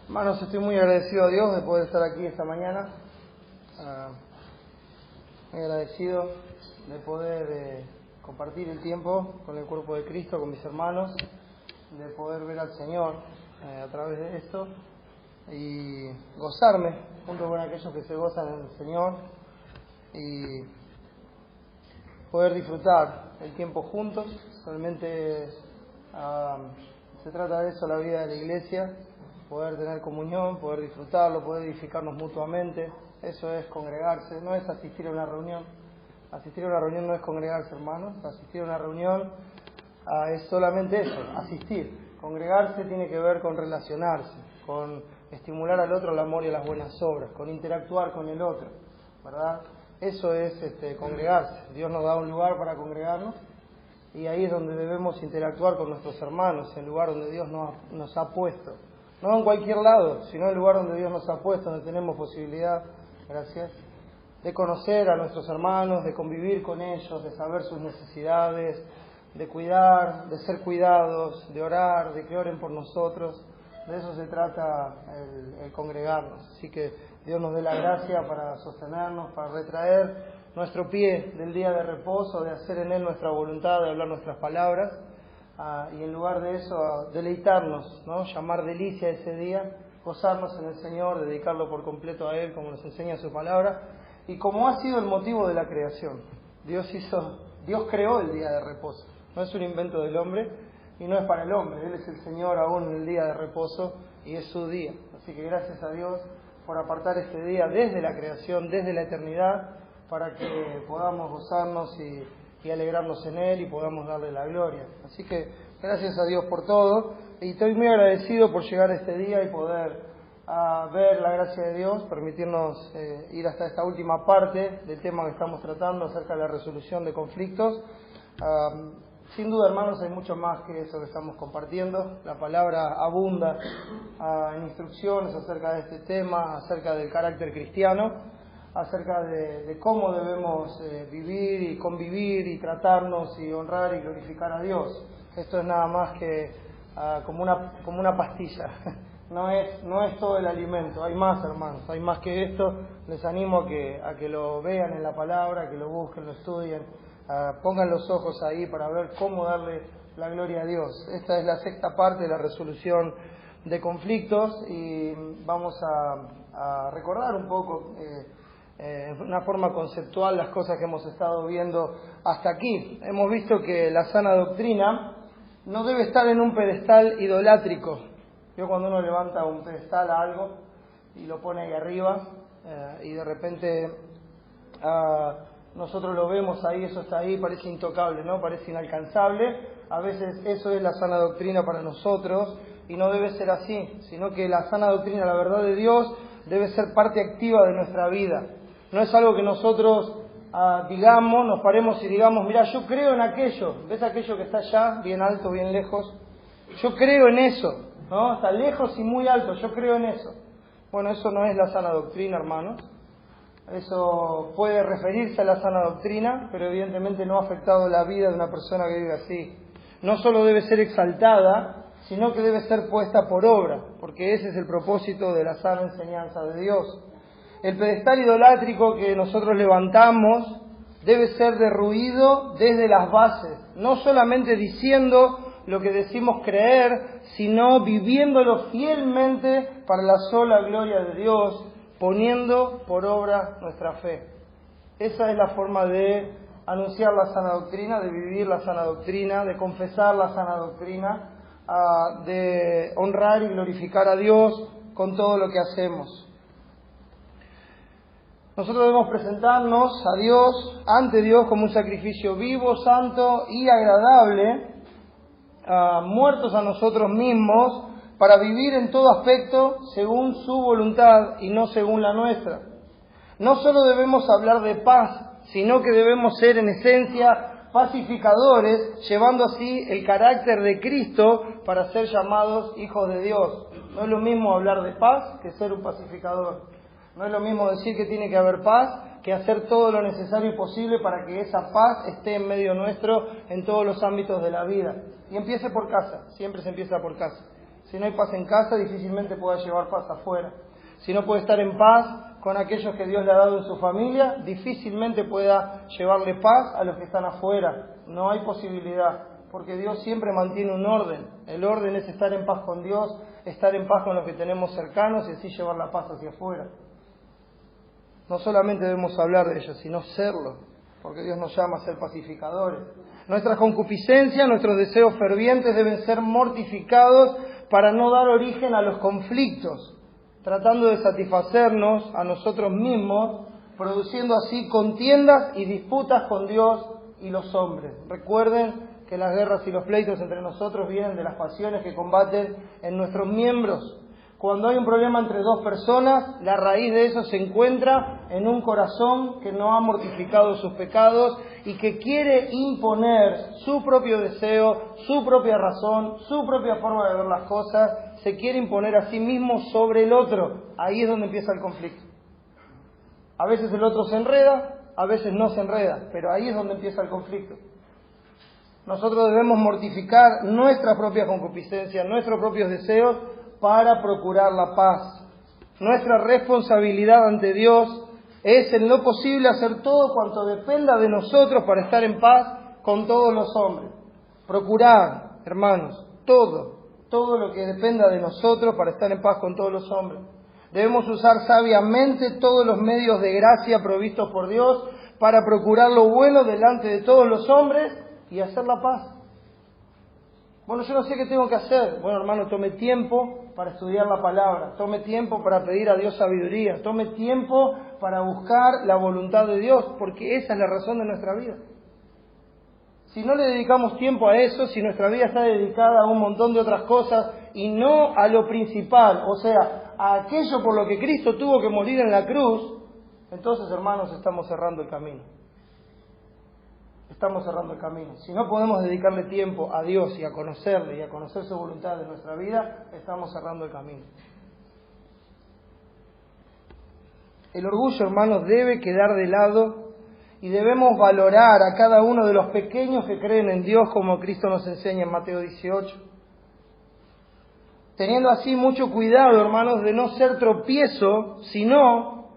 Hermanos, estoy muy agradecido a Dios de poder estar aquí esta mañana. Muy agradecido de poder compartir el tiempo con el cuerpo de Cristo, con mis hermanos, de poder ver al Señor a través de esto y gozarme junto con aquellos que se gozan en el Señor y poder disfrutar el tiempo juntos. Realmente se trata de eso la vida de la iglesia, poder tener comunión, poder disfrutarlo, poder edificarnos mutuamente. Eso es congregarse, no es asistir a una reunión. Asistir a una reunión no es congregarse, hermanos. Asistir a una reunión es solamente eso, asistir. Congregarse tiene que ver con relacionarse, con estimular al otro al amor y a las buenas obras, con interactuar con el otro, ¿verdad? Eso es congregarse. Dios nos da un lugar para congregarnos y ahí es donde debemos interactuar con nuestros hermanos, el lugar donde Dios nos ha puesto. No en cualquier lado, sino el lugar donde Dios nos ha puesto, donde tenemos posibilidad, gracias, de conocer a nuestros hermanos, de convivir con ellos, de saber sus necesidades, de cuidar, de ser cuidados, de orar, de que oren por nosotros. De eso se trata el congregarnos. Así que Dios nos dé la gracia para sostenernos, para retraer nuestro pie del día de reposo, de hacer en Él nuestra voluntad, de hablar nuestras palabras, y en lugar de eso, deleitarnos, ¿no? Llamar delicia ese día, gozarnos en el Señor, dedicarlo por completo a Él, como nos enseña su palabra, y como ha sido el motivo de la creación. Dios creó el día de reposo, no es un invento del hombre, y no es para el hombre, Él es el Señor aún en el día de reposo, y es su día. Así que gracias a Dios por apartar este día desde la creación, desde la eternidad, para que podamos gozarnos y alegrarnos en Él y podamos darle la gloria. Así que gracias a Dios por todo, y estoy muy agradecido por llegar a este día y poder ver la gracia de Dios, permitirnos ir hasta esta última parte del tema que estamos tratando acerca de la resolución de conflictos. Sin duda, hermanos, hay mucho más que eso que estamos compartiendo. La palabra abunda en instrucciones acerca de este tema, acerca del carácter cristiano, acerca de cómo debemos vivir y convivir y tratarnos y honrar y glorificar a Dios. Esto es nada más que como una pastilla. No es todo el alimento. Hay más, hermanos, hay más que esto. Les animo a que lo vean en la palabra, que lo busquen, lo estudien. Pongan los ojos ahí para ver cómo darle la gloria a Dios. Esta es la sexta parte de la resolución de conflictos y vamos a recordar un poco de una forma conceptual las cosas que hemos estado viendo hasta aquí. Hemos visto que la sana doctrina no debe estar en un pedestal idolátrico. Yo cuando uno levanta un pedestal a algo y lo pone ahí arriba y de repente nosotros lo vemos ahí, eso está ahí, parece intocable, ¿no? Parece inalcanzable. A veces eso es la sana doctrina para nosotros y no debe ser así, sino que la sana doctrina, la verdad de Dios, debe ser parte activa de nuestra vida. No es algo que nosotros digamos, nos paremos y digamos, mira, yo creo en aquello. ¿Ves aquello que está allá, bien alto, bien lejos? Yo creo en eso, ¿no? Está lejos y muy alto, yo creo en eso. Bueno, eso no es la sana doctrina, hermanos. Eso puede referirse a la sana doctrina, pero evidentemente no ha afectado la vida de una persona que vive así. No solo debe ser exaltada, sino que debe ser puesta por obra, porque ese es el propósito de la sana enseñanza de Dios. El pedestal idolátrico que nosotros levantamos debe ser derruido desde las bases, no solamente diciendo lo que decimos creer, sino viviéndolo fielmente para la sola gloria de Dios, poniendo por obra nuestra fe. Esa es la forma de anunciar la sana doctrina, de vivir la sana doctrina, de confesar la sana doctrina, de honrar y glorificar a Dios con todo lo que hacemos. Nosotros debemos presentarnos a Dios, ante Dios, como un sacrificio vivo, santo y agradable, muertos a nosotros mismos, para vivir en todo aspecto según su voluntad y no según la nuestra. No solo debemos hablar de paz, sino que debemos ser en esencia pacificadores, llevando así el carácter de Cristo para ser llamados hijos de Dios. No es lo mismo hablar de paz que ser un pacificador. No es lo mismo decir que tiene que haber paz que hacer todo lo necesario y posible para que esa paz esté en medio nuestro en todos los ámbitos de la vida. Y empiece por casa, siempre se empieza por casa. Si no hay paz en casa, difícilmente pueda llevar paz afuera. Si no puede estar en paz con aquellos que Dios le ha dado en su familia, difícilmente pueda llevarle paz a los que están afuera. No hay posibilidad, porque Dios siempre mantiene un orden. El orden es estar en paz con Dios, estar en paz con los que tenemos cercanos y así llevar la paz hacia afuera. No solamente debemos hablar de ello, sino serlo, porque Dios nos llama a ser pacificadores. Nuestras concupiscencias, nuestros deseos fervientes deben ser mortificados para no dar origen a los conflictos, tratando de satisfacernos a nosotros mismos, produciendo así contiendas y disputas con Dios y los hombres. Recuerden que las guerras y los pleitos entre nosotros vienen de las pasiones que combaten en nuestros miembros. Cuando hay un problema entre dos personas, la raíz de eso se encuentra en un corazón que no ha mortificado sus pecados y que quiere imponer su propio deseo, su propia razón, su propia forma de ver las cosas, se quiere imponer a sí mismo sobre el otro. Ahí es donde empieza el conflicto. A veces el otro se enreda, a veces no se enreda, pero ahí es donde empieza el conflicto. Nosotros debemos mortificar nuestra propia concupiscencia, nuestros propios deseos, para procurar la paz. Nuestra responsabilidad ante Dios es en lo posible hacer todo cuanto dependa de nosotros para estar en paz con todos los hombres. Procurar, hermanos, todo lo que dependa de nosotros para estar en paz con todos los hombres. Debemos usar sabiamente todos los medios de gracia provistos por Dios para procurar lo bueno delante de todos los hombres y hacer la paz. Bueno, yo no sé qué tengo que hacer. Bueno, hermano, tome tiempo para estudiar la palabra, tome tiempo para pedir a Dios sabiduría, tome tiempo para buscar la voluntad de Dios, porque esa es la razón de nuestra vida. Si no le dedicamos tiempo a eso, si nuestra vida está dedicada a un montón de otras cosas y no a lo principal, o sea, a aquello por lo que Cristo tuvo que morir en la cruz, entonces, hermanos, estamos cerrando el camino. Estamos cerrando el camino. Si no podemos dedicarle tiempo a Dios y a conocerle y a conocer su voluntad en nuestra vida, estamos cerrando el camino. El orgullo, hermanos, debe quedar de lado y debemos valorar a cada uno de los pequeños que creen en Dios, como Cristo nos enseña en Mateo 18. Teniendo así mucho cuidado, hermanos, de no ser tropiezo, sino,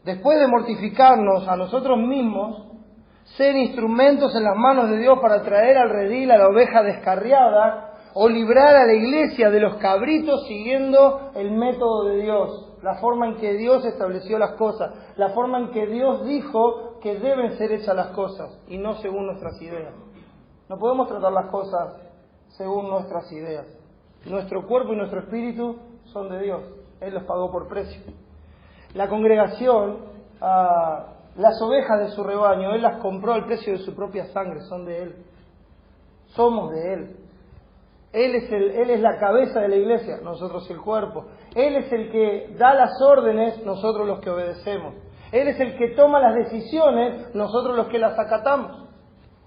después de mortificarnos a nosotros mismos, ser instrumentos en las manos de Dios para traer al redil a la oveja descarriada o librar a la iglesia de los cabritos siguiendo el método de Dios, la forma en que Dios estableció las cosas, la forma en que Dios dijo que deben ser hechas las cosas y no según nuestras ideas. No podemos tratar las cosas según nuestras ideas. Nuestro cuerpo y nuestro espíritu son de Dios. Él los pagó por precio. La congregación, las ovejas de su rebaño, Él las compró al precio de su propia sangre, son de Él. Somos de Él. Él es la cabeza de la iglesia, nosotros el cuerpo. Él es el que da las órdenes, nosotros los que obedecemos. Él es el que toma las decisiones, nosotros los que las acatamos.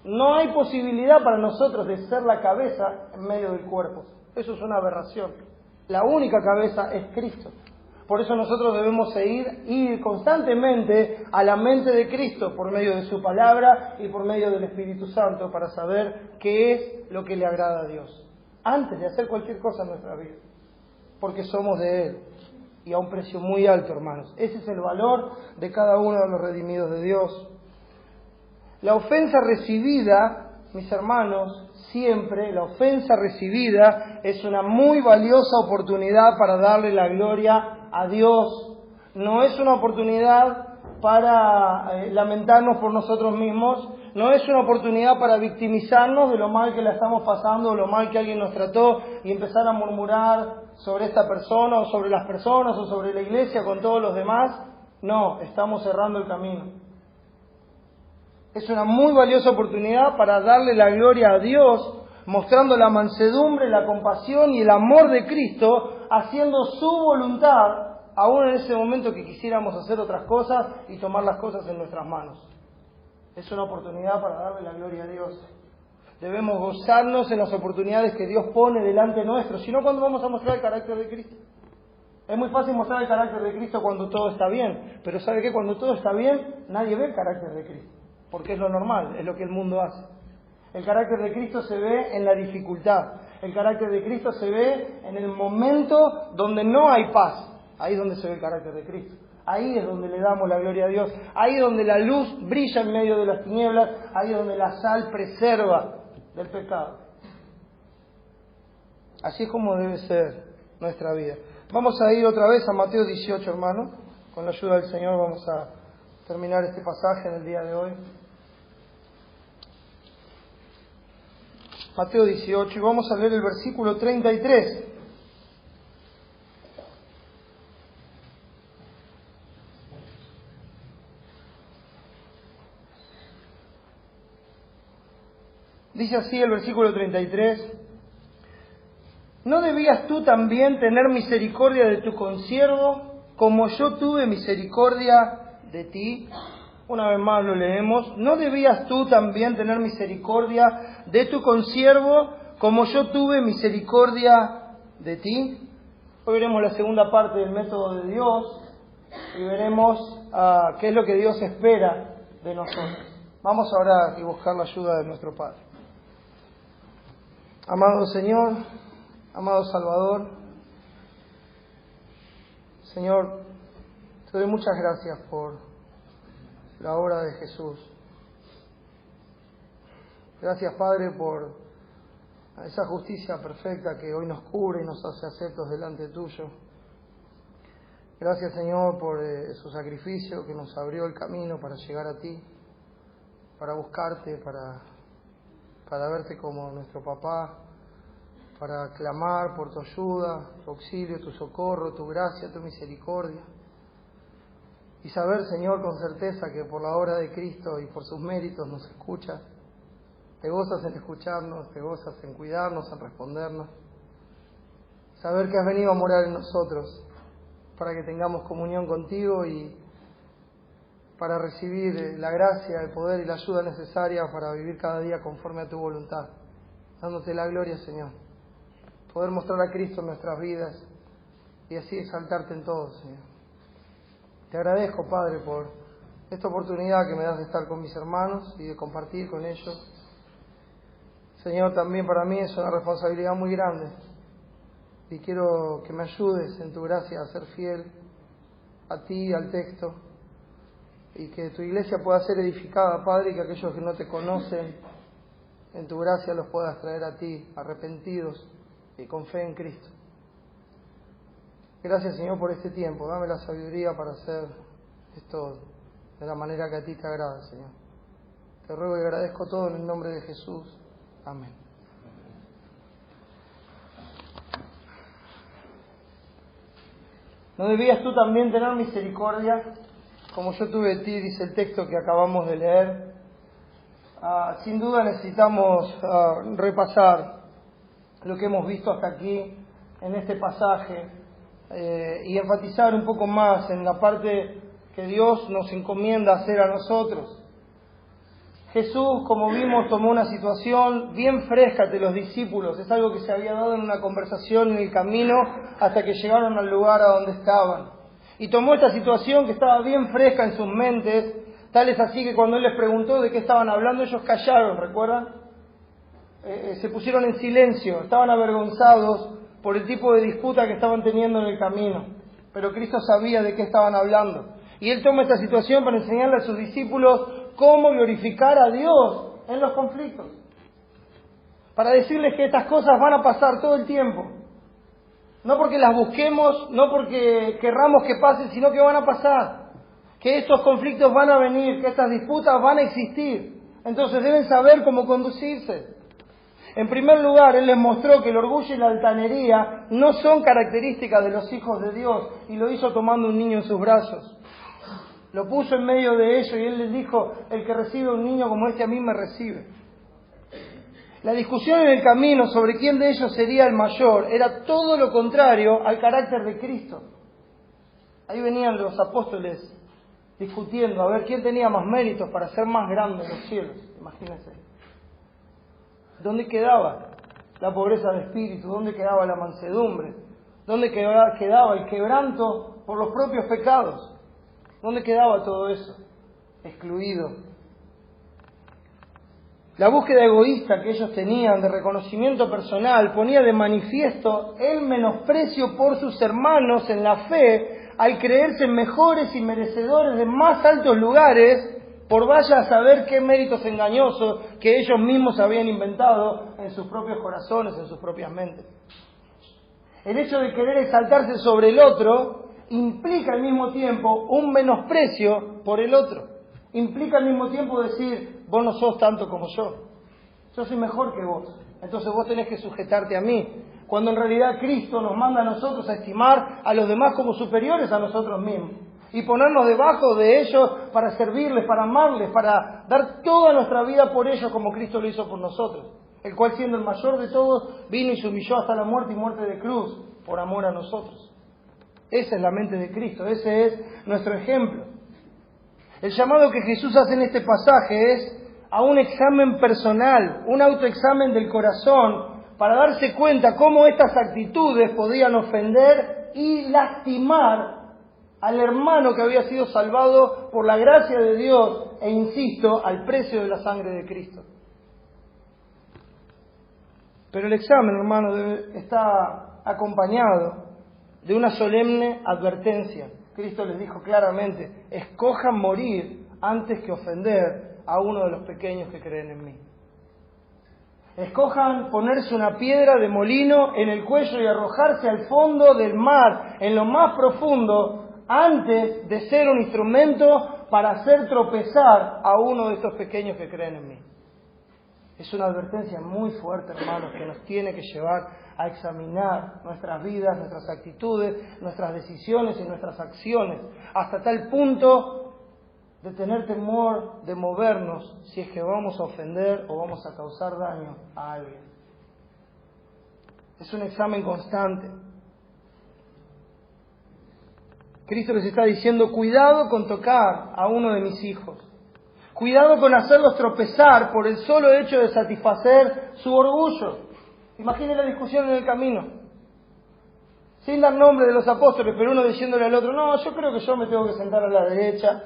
No hay posibilidad para nosotros de ser la cabeza en medio del cuerpo. Eso es una aberración. La única cabeza es Cristo. Por eso nosotros debemos ir constantemente a la mente de Cristo por medio de su palabra y por medio del Espíritu Santo para saber qué es lo que le agrada a Dios, antes de hacer cualquier cosa en nuestra vida, porque somos de Él y a un precio muy alto, hermanos. Ese es el valor de cada uno de los redimidos de Dios. La ofensa recibida, mis hermanos, siempre la ofensa recibida es una muy valiosa oportunidad para darle la gloria a Dios. No es una oportunidad para lamentarnos por nosotros mismos, no es una oportunidad para victimizarnos de lo mal que la estamos pasando, o lo mal que alguien nos trató y empezar a murmurar sobre esta persona o sobre las personas o sobre la iglesia con todos los demás. No, estamos cerrando el camino. Es una muy valiosa oportunidad para darle la gloria a Dios, mostrando la mansedumbre, la compasión y el amor de Cristo, haciendo su voluntad, aún en ese momento que quisiéramos hacer otras cosas y tomar las cosas en nuestras manos. Es una oportunidad para darle la gloria a Dios. Debemos gozarnos en las oportunidades que Dios pone delante nuestro, si no, ¿cuándo vamos a mostrar el carácter de Cristo? Es muy fácil mostrar el carácter de Cristo cuando todo está bien, pero ¿sabe qué? Cuando todo está bien, nadie ve el carácter de Cristo, porque es lo normal, es lo que el mundo hace. El carácter de Cristo se ve en la dificultad. El carácter de Cristo se ve en el momento donde no hay paz. Ahí es donde se ve el carácter de Cristo. Ahí es donde le damos la gloria a Dios. Ahí es donde la luz brilla en medio de las tinieblas. Ahí es donde la sal preserva del pecado. Así es como debe ser nuestra vida. Vamos a ir otra vez a Mateo 18, hermanos. Con la ayuda del Señor vamos a terminar este pasaje en el día de hoy. Mateo 18, y vamos a leer el versículo 33. Dice así el versículo 33. ¿No debías tú también tener misericordia de tu consiervo, como yo tuve misericordia de ti? Una vez más lo leemos. ¿No debías tú también tener misericordia de tu consiervo, como yo tuve misericordia de ti? Hoy veremos la segunda parte del método de Dios y veremos qué es lo que Dios espera de nosotros. Vamos a orar y buscar la ayuda de nuestro Padre. Amado Señor, amado Salvador, Señor, te doy muchas gracias por la obra de Jesús. Gracias, Padre, por esa justicia perfecta que hoy nos cubre y nos hace aceptos delante tuyo. Gracias, Señor, por su sacrificio que nos abrió el camino para llegar a ti, para buscarte, para verte como nuestro papá, para clamar por tu ayuda, tu auxilio, tu socorro, tu gracia, tu misericordia. Y saber, Señor, con certeza que por la obra de Cristo y por sus méritos nos escuchas. Te gozas en escucharnos, te gozas en cuidarnos, en respondernos. Saber que has venido a morar en nosotros para que tengamos comunión contigo y para recibir la gracia, el poder y la ayuda necesaria para vivir cada día conforme a tu voluntad. Dándote la gloria, Señor. Poder mostrar a Cristo en nuestras vidas y así exaltarte en todo, Señor. Te agradezco, Padre, por esta oportunidad que me das de estar con mis hermanos y de compartir con ellos. Señor, también para mí es una responsabilidad muy grande y quiero que me ayudes en tu gracia a ser fiel a ti, al texto, y que tu iglesia pueda ser edificada, Padre, y que aquellos que no te conocen en tu gracia los puedas traer a ti, arrepentidos y con fe en Cristo. Gracias, Señor, por este tiempo. Dame la sabiduría para hacer esto de la manera que a ti te agrada, Señor. Te ruego y agradezco todo en el nombre de Jesús. Amén. ¿No debías tú también tener misericordia, como yo tuve de ti? Dice el texto que acabamos de leer. Sin duda necesitamos repasar lo que hemos visto hasta aquí en este pasaje y enfatizar un poco más en la parte que Dios nos encomienda hacer a nosotros. Jesús, como vimos, tomó una situación bien fresca de los discípulos. Es algo que se había dado en una conversación en el camino hasta que llegaron al lugar a donde estaban. Y tomó esta situación que estaba bien fresca en sus mentes, tal es así que cuando Él les preguntó de qué estaban hablando, ellos callaron, ¿recuerdan? Se pusieron en silencio, estaban avergonzados por el tipo de disputa que estaban teniendo en el camino. Pero Cristo sabía de qué estaban hablando. Y Él toma esta situación para enseñarle a sus discípulos cómo glorificar a Dios en los conflictos. Para decirles que estas cosas van a pasar todo el tiempo. No porque las busquemos, no porque querramos que pasen, sino que van a pasar. Que estos conflictos van a venir, que estas disputas van a existir. Entonces deben saber cómo conducirse. En primer lugar, Él les mostró que el orgullo y la altanería no son características de los hijos de Dios, y lo hizo tomando un niño en sus brazos. Lo puso en medio de ellos y Él les dijo: el que recibe a un niño como este a mí me recibe. La discusión en el camino sobre quién de ellos sería el mayor era todo lo contrario al carácter de Cristo. Ahí venían los apóstoles discutiendo a ver quién tenía más méritos para ser más grande en los cielos. Imagínense. ¿Dónde quedaba la pobreza de espíritu? ¿Dónde quedaba la mansedumbre? ¿Dónde quedaba el quebranto por los propios pecados? ¿Dónde quedaba todo eso? Excluido. La búsqueda egoísta que ellos tenían de reconocimiento personal ponía de manifiesto el menosprecio por sus hermanos en la fe al creerse mejores y merecedores de más altos lugares por vaya a saber qué méritos engañosos que ellos mismos habían inventado en sus propios corazones, en sus propias mentes. El hecho de querer exaltarse sobre el otro implica al mismo tiempo un menosprecio por el otro. Implica al mismo tiempo decir, vos no sos tanto como yo soy mejor que vos, entonces vos tenés que sujetarte a mí, cuando en realidad Cristo nos manda a nosotros a estimar a los demás como superiores a nosotros mismos y ponernos debajo de ellos para servirles, para amarles, para dar toda nuestra vida por ellos como Cristo lo hizo por nosotros, el cual siendo el mayor de todos vino y se humilló hasta la muerte y muerte de cruz por amor a nosotros. Esa es la mente de Cristo, ese es nuestro ejemplo. El llamado que Jesús hace en este pasaje es a un examen personal, un autoexamen del corazón, para darse cuenta cómo estas actitudes podían ofender y lastimar al hermano que había sido salvado por la gracia de Dios e, insisto, al precio de la sangre de Cristo. Pero el examen, hermano, está acompañado de una solemne advertencia. Cristo les dijo claramente, escojan morir antes que ofender a uno de los pequeños que creen en mí. Escojan ponerse una piedra de molino en el cuello y arrojarse al fondo del mar, en lo más profundo, antes de ser un instrumento para hacer tropezar a uno de estos pequeños que creen en mí. Es una advertencia muy fuerte, hermanos, que nos tiene que llevar a examinar nuestras vidas, nuestras actitudes, nuestras decisiones y nuestras acciones, hasta tal punto de tener temor de movernos si es que vamos a ofender o vamos a causar daño a alguien. Es un examen constante. Cristo les está diciendo, cuidado con tocar a uno de mis hijos. Cuidado con hacerlos tropezar por el solo hecho de satisfacer su orgullo. Imaginen la discusión en el camino. Sin dar nombre de los apóstoles, pero uno diciéndole al otro, no, yo creo que yo me tengo que sentar a la derecha.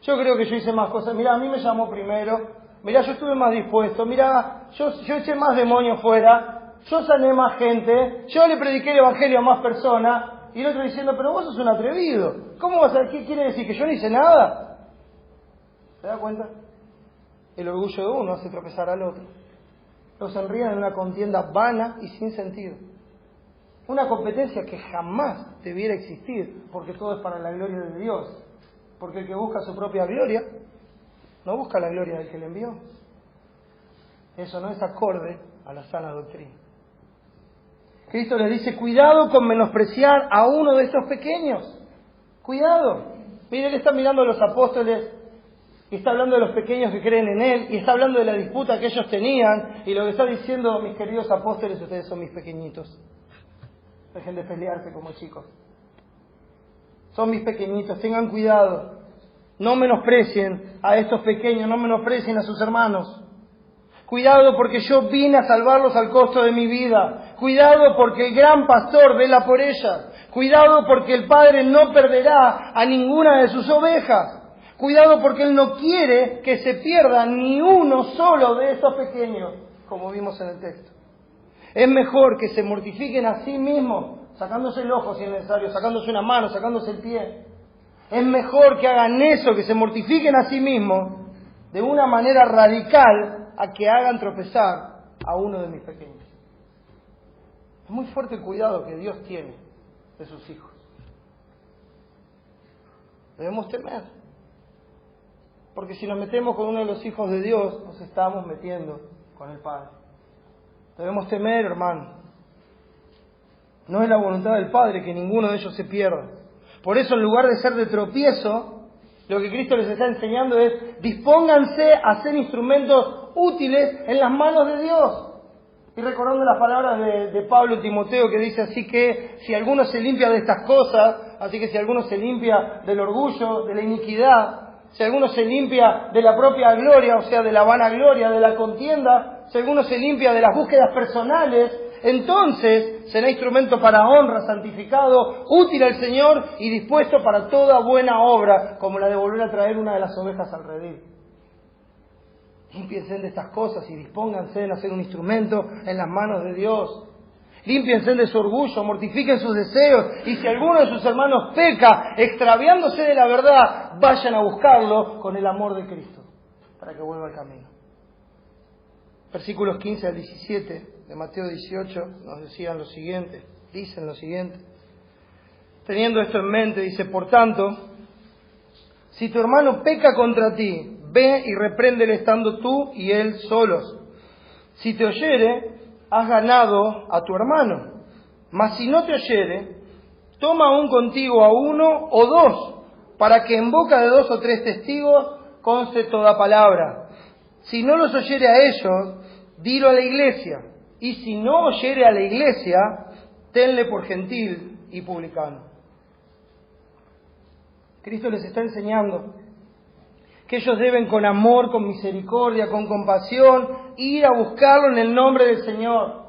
Yo creo que yo hice más cosas. Mirá, a mí me llamó primero. Mirá, yo estuve más dispuesto. Mirá, yo eché más demonios fuera. Yo sané más gente. Yo le prediqué el evangelio a más personas. Y el otro diciendo, pero vos sos un atrevido. ¿Cómo vas a...? ¿Qué quiere decir? ¿Que yo no hice nada? ¿Se da cuenta? El orgullo de uno hace tropezar al otro. Los enrían en una contienda vana y sin sentido. Una competencia que jamás debiera existir, porque todo es para la gloria de Dios. Porque el que busca su propia gloria, no busca la gloria del que le envió. Eso no es acorde a la sana doctrina. Cristo les dice, cuidado con menospreciar a uno de estos pequeños. Cuidado. Mire, él está mirando a los apóstoles y está hablando de los pequeños que creen en él y está hablando de la disputa que ellos tenían y lo que está diciendo, mis queridos apóstoles, ustedes son mis pequeñitos. Dejen de pelearse como chicos. Son mis pequeñitos, tengan cuidado. No menosprecien a estos pequeños, no menosprecien a sus hermanos. Cuidado porque yo vine a salvarlos al costo de mi vida. Cuidado porque el gran pastor vela por ellas. Cuidado porque el Padre no perderá a ninguna de sus ovejas. Cuidado porque Él no quiere que se pierda ni uno solo de estos pequeños, como vimos en el texto. Es mejor que se mortifiquen a sí mismos, sacándose el ojo si es necesario, sacándose una mano, sacándose el pie. Es mejor que hagan eso, que se mortifiquen a sí mismos de una manera radical a que hagan tropezar a uno de mis pequeños. Es muy fuerte el cuidado que Dios tiene de sus hijos. Debemos temer. Porque si nos metemos con uno de los hijos de Dios, nos estamos metiendo con el Padre. Debemos temer, hermano. No es la voluntad del Padre que ninguno de ellos se pierda. Por eso, en lugar de ser de tropiezo, lo que Cristo les está enseñando es, dispónganse a ser instrumentos útiles en las manos de Dios. Y recordando las palabras de Pablo y Timoteo, que dice, así que si alguno se limpia de estas cosas, así que si alguno se limpia del orgullo, de la iniquidad, si alguno se limpia de la propia gloria, o sea, de la vanagloria, de la contienda, si alguno se limpia de las búsquedas personales, entonces será instrumento para honra, santificado, útil al Señor y dispuesto para toda buena obra, como la de volver a traer una de las ovejas al redil. Límpiense de estas cosas y dispónganse en hacer un instrumento en las manos de Dios. Límpiense de su orgullo, mortifiquen sus deseos, y si alguno de sus hermanos peca, extraviándose de la verdad, vayan a buscarlo con el amor de Cristo, para que vuelva al camino. Versículos 15 al 17 de Mateo 18 nos dicen lo siguiente. Teniendo esto en mente, dice: por tanto, si tu hermano peca contra ti, ve y repréndele estando tú y él solos. Si te oyere, has ganado a tu hermano. Mas si no te oyere, toma aún contigo a uno o dos, para que en boca de 2 o 3 testigos conste toda palabra. Si no los oyere a ellos, dilo a la iglesia. Y si no oyere a la iglesia, tenle por gentil y publicano. Cristo les está enseñando que ellos deben con amor, con misericordia, con compasión, ir a buscarlo en el nombre del Señor.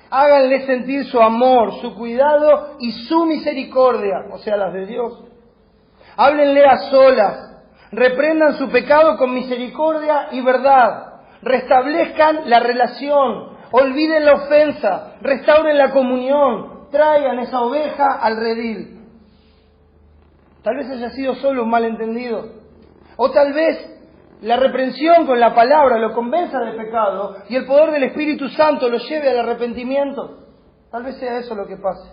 Háganle sentir su amor, su cuidado y su misericordia, o sea, las de Dios. Háblenle a solas, reprendan su pecado con misericordia y verdad, restablezcan la relación, olviden la ofensa, restauren la comunión, traigan esa oveja al redil. Tal vez haya sido solo un malentendido. O tal vez la reprensión con la palabra lo convenza de pecado y el poder del Espíritu Santo lo lleve al arrepentimiento. Tal vez sea eso lo que pase.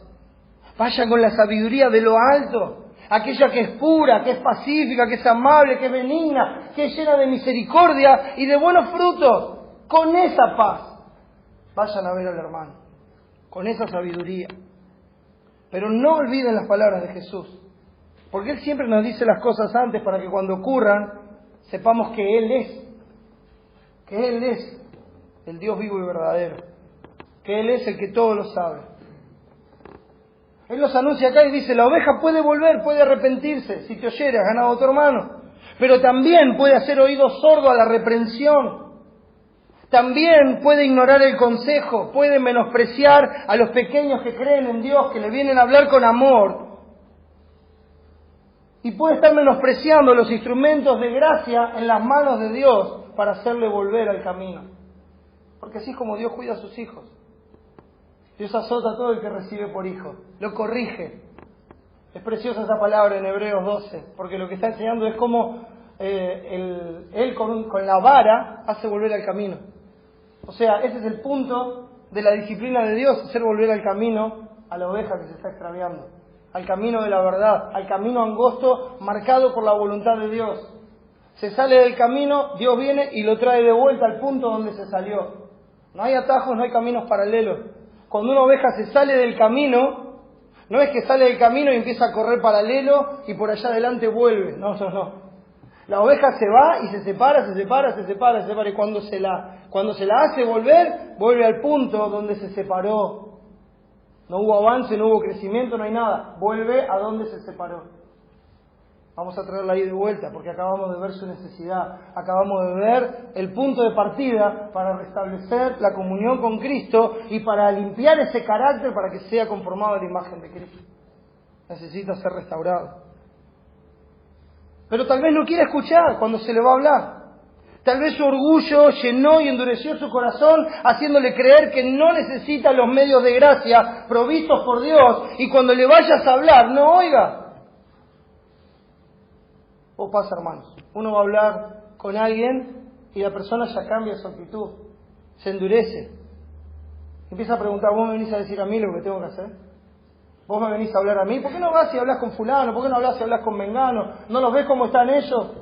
Vayan con la sabiduría de lo alto, aquella que es pura, que es pacífica, que es amable, que es benigna, que es llena de misericordia y de buenos frutos. Con esa paz vayan a ver al hermano, con esa sabiduría. Pero no olviden las palabras de Jesús. Porque Él siempre nos dice las cosas antes para que cuando ocurran sepamos que Él es el Dios vivo y verdadero, que Él es el que todo lo sabe. Él nos anuncia acá y dice: la oveja puede volver, puede arrepentirse, si te oyere has ganado a tu hermano, pero también puede hacer oído sordo a la reprensión, también puede ignorar el consejo, puede menospreciar a los pequeños que creen en Dios, que le vienen a hablar con amor. Y puede estar menospreciando los instrumentos de gracia en las manos de Dios para hacerle volver al camino. Porque así es como Dios cuida a sus hijos. Dios azota a todo el que recibe por hijo, lo corrige. Es preciosa esa palabra en Hebreos 12, porque lo que está enseñando es cómo Él con la vara hace volver al camino. O sea, ese es el punto de la disciplina de Dios, hacer volver al camino a la oveja que se está extraviando. Al camino de la verdad, al camino angosto marcado por la voluntad de Dios. Se sale del camino, Dios viene y lo trae de vuelta al punto donde se salió. No hay atajos, no hay caminos paralelos. Cuando una oveja se sale del camino, no es que sale del camino y empieza a correr paralelo y por allá adelante vuelve. No. La oveja se va y se separa. Y cuando se la hace volver, vuelve al punto donde se separó. No hubo avance, no hubo crecimiento, no hay nada. Vuelve a donde se separó. Vamos a traerla ahí de vuelta porque acabamos de ver su necesidad. Acabamos de ver el punto de partida para restablecer la comunión con Cristo y para limpiar ese carácter para que sea conformado a la imagen de Cristo. Necesita ser restaurado. Pero tal vez no quiere escuchar cuando se le va a hablar. Tal vez su orgullo llenó y endureció su corazón, haciéndole creer que no necesita los medios de gracia provistos por Dios, y cuando le vayas a hablar, no oiga. O pasa, hermanos, uno va a hablar con alguien y la persona ya cambia su actitud, se endurece. Empieza a preguntar: ¿vos me venís a decir a mí lo que tengo que hacer? ¿Vos me venís a hablar a mí? ¿Por qué no vas y hablas con fulano? ¿Por qué no hablas y hablas con mengano? ¿No los ves cómo están ellos?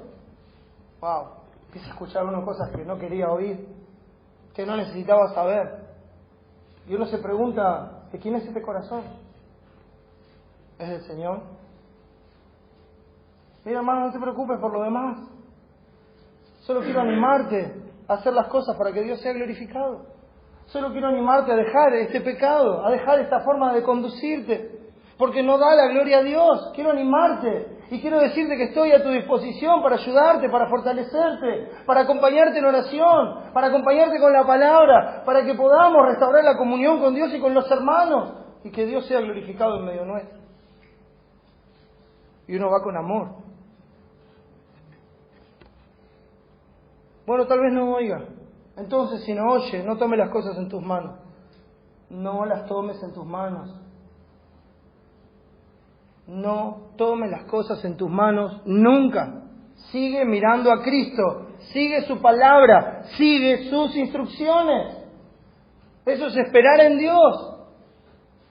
¡Wow! Empieza a escuchar uno cosas que no quería oír, que no necesitaba saber. Y uno se pregunta: ¿de quién es este corazón? ¿Es del Señor? Mira, hermano, no te preocupes por lo demás. Solo quiero animarte a hacer las cosas para que Dios sea glorificado. Solo quiero animarte a dejar este pecado, a dejar esta forma de conducirte, porque no da la gloria a Dios. Quiero animarte y quiero decirte que estoy a tu disposición para ayudarte, para fortalecerte, para acompañarte en oración, para acompañarte con la palabra, para que podamos restaurar la comunión con Dios y con los hermanos y que Dios sea glorificado en medio nuestro. Y uno va con amor. Bueno, tal vez no oiga. Entonces, si no oye, no tome las cosas en tus manos. No las tomes en tus manos. No tomes las cosas en tus manos nunca. Sigue mirando a Cristo. Sigue su palabra. Sigue sus instrucciones. Eso es esperar en Dios.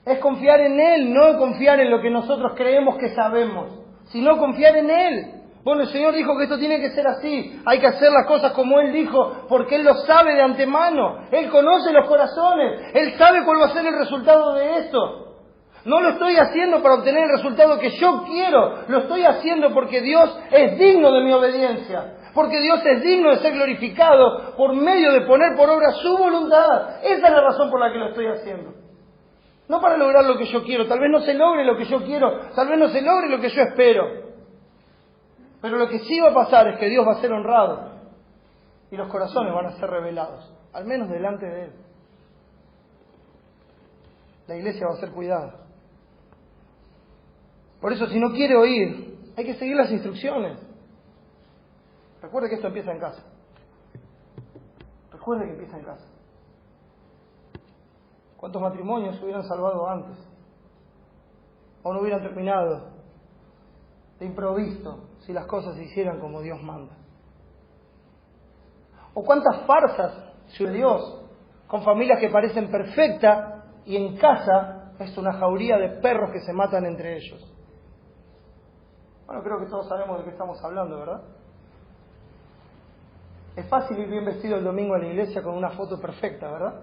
Es confiar en Él, no confiar en lo que nosotros creemos que sabemos, sino confiar en Él. Bueno, el Señor dijo que esto tiene que ser así. Hay que hacer las cosas como Él dijo, porque Él lo sabe de antemano. Él conoce los corazones. Él sabe cuál va a ser el resultado de esto. No lo estoy haciendo para obtener el resultado que yo quiero. Lo estoy haciendo porque Dios es digno de mi obediencia. Porque Dios es digno de ser glorificado por medio de poner por obra su voluntad. Esa es la razón por la que lo estoy haciendo. No para lograr lo que yo quiero. Tal vez no se logre lo que yo quiero. Tal vez no se logre lo que yo espero. Pero lo que sí va a pasar es que Dios va a ser honrado. Y los corazones van a ser revelados. Al menos delante de Él. La iglesia va a ser cuidada. Por eso, si no quiere oír, hay que seguir las instrucciones. Recuerde que esto empieza en casa. Recuerde que empieza en casa. ¿Cuántos matrimonios se hubieran salvado antes? O no hubieran terminado de improviso si las cosas se hicieran como Dios manda. O cuántas farsas de Dios con familias que parecen perfectas y en casa es una jauría de perros que se matan entre ellos. Bueno, creo que todos sabemos de qué estamos hablando, ¿verdad? Es fácil ir bien vestido el domingo a la iglesia con una foto perfecta, ¿verdad?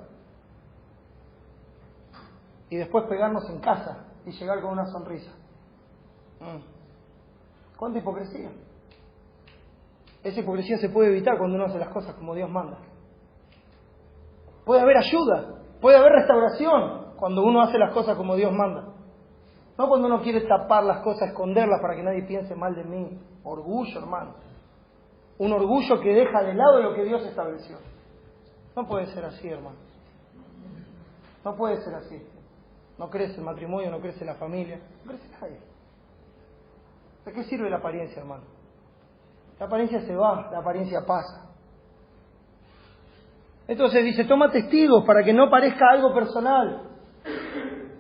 Y después pegarnos en casa y llegar con una sonrisa. ¿Cuánta hipocresía? Esa hipocresía se puede evitar cuando uno hace las cosas como Dios manda. Puede haber ayuda, puede haber restauración cuando uno hace las cosas como Dios manda. No cuando uno quiere tapar las cosas, esconderlas para que nadie piense mal de mí. Orgullo, hermano. Un orgullo que deja de lado lo que Dios estableció. No puede ser así, hermano. No puede ser así. No crece el matrimonio, no crece la familia, no crece nadie. ¿De qué sirve la apariencia, hermano? La apariencia se va, la apariencia pasa. Entonces dice, toma testigos para que no parezca algo personal.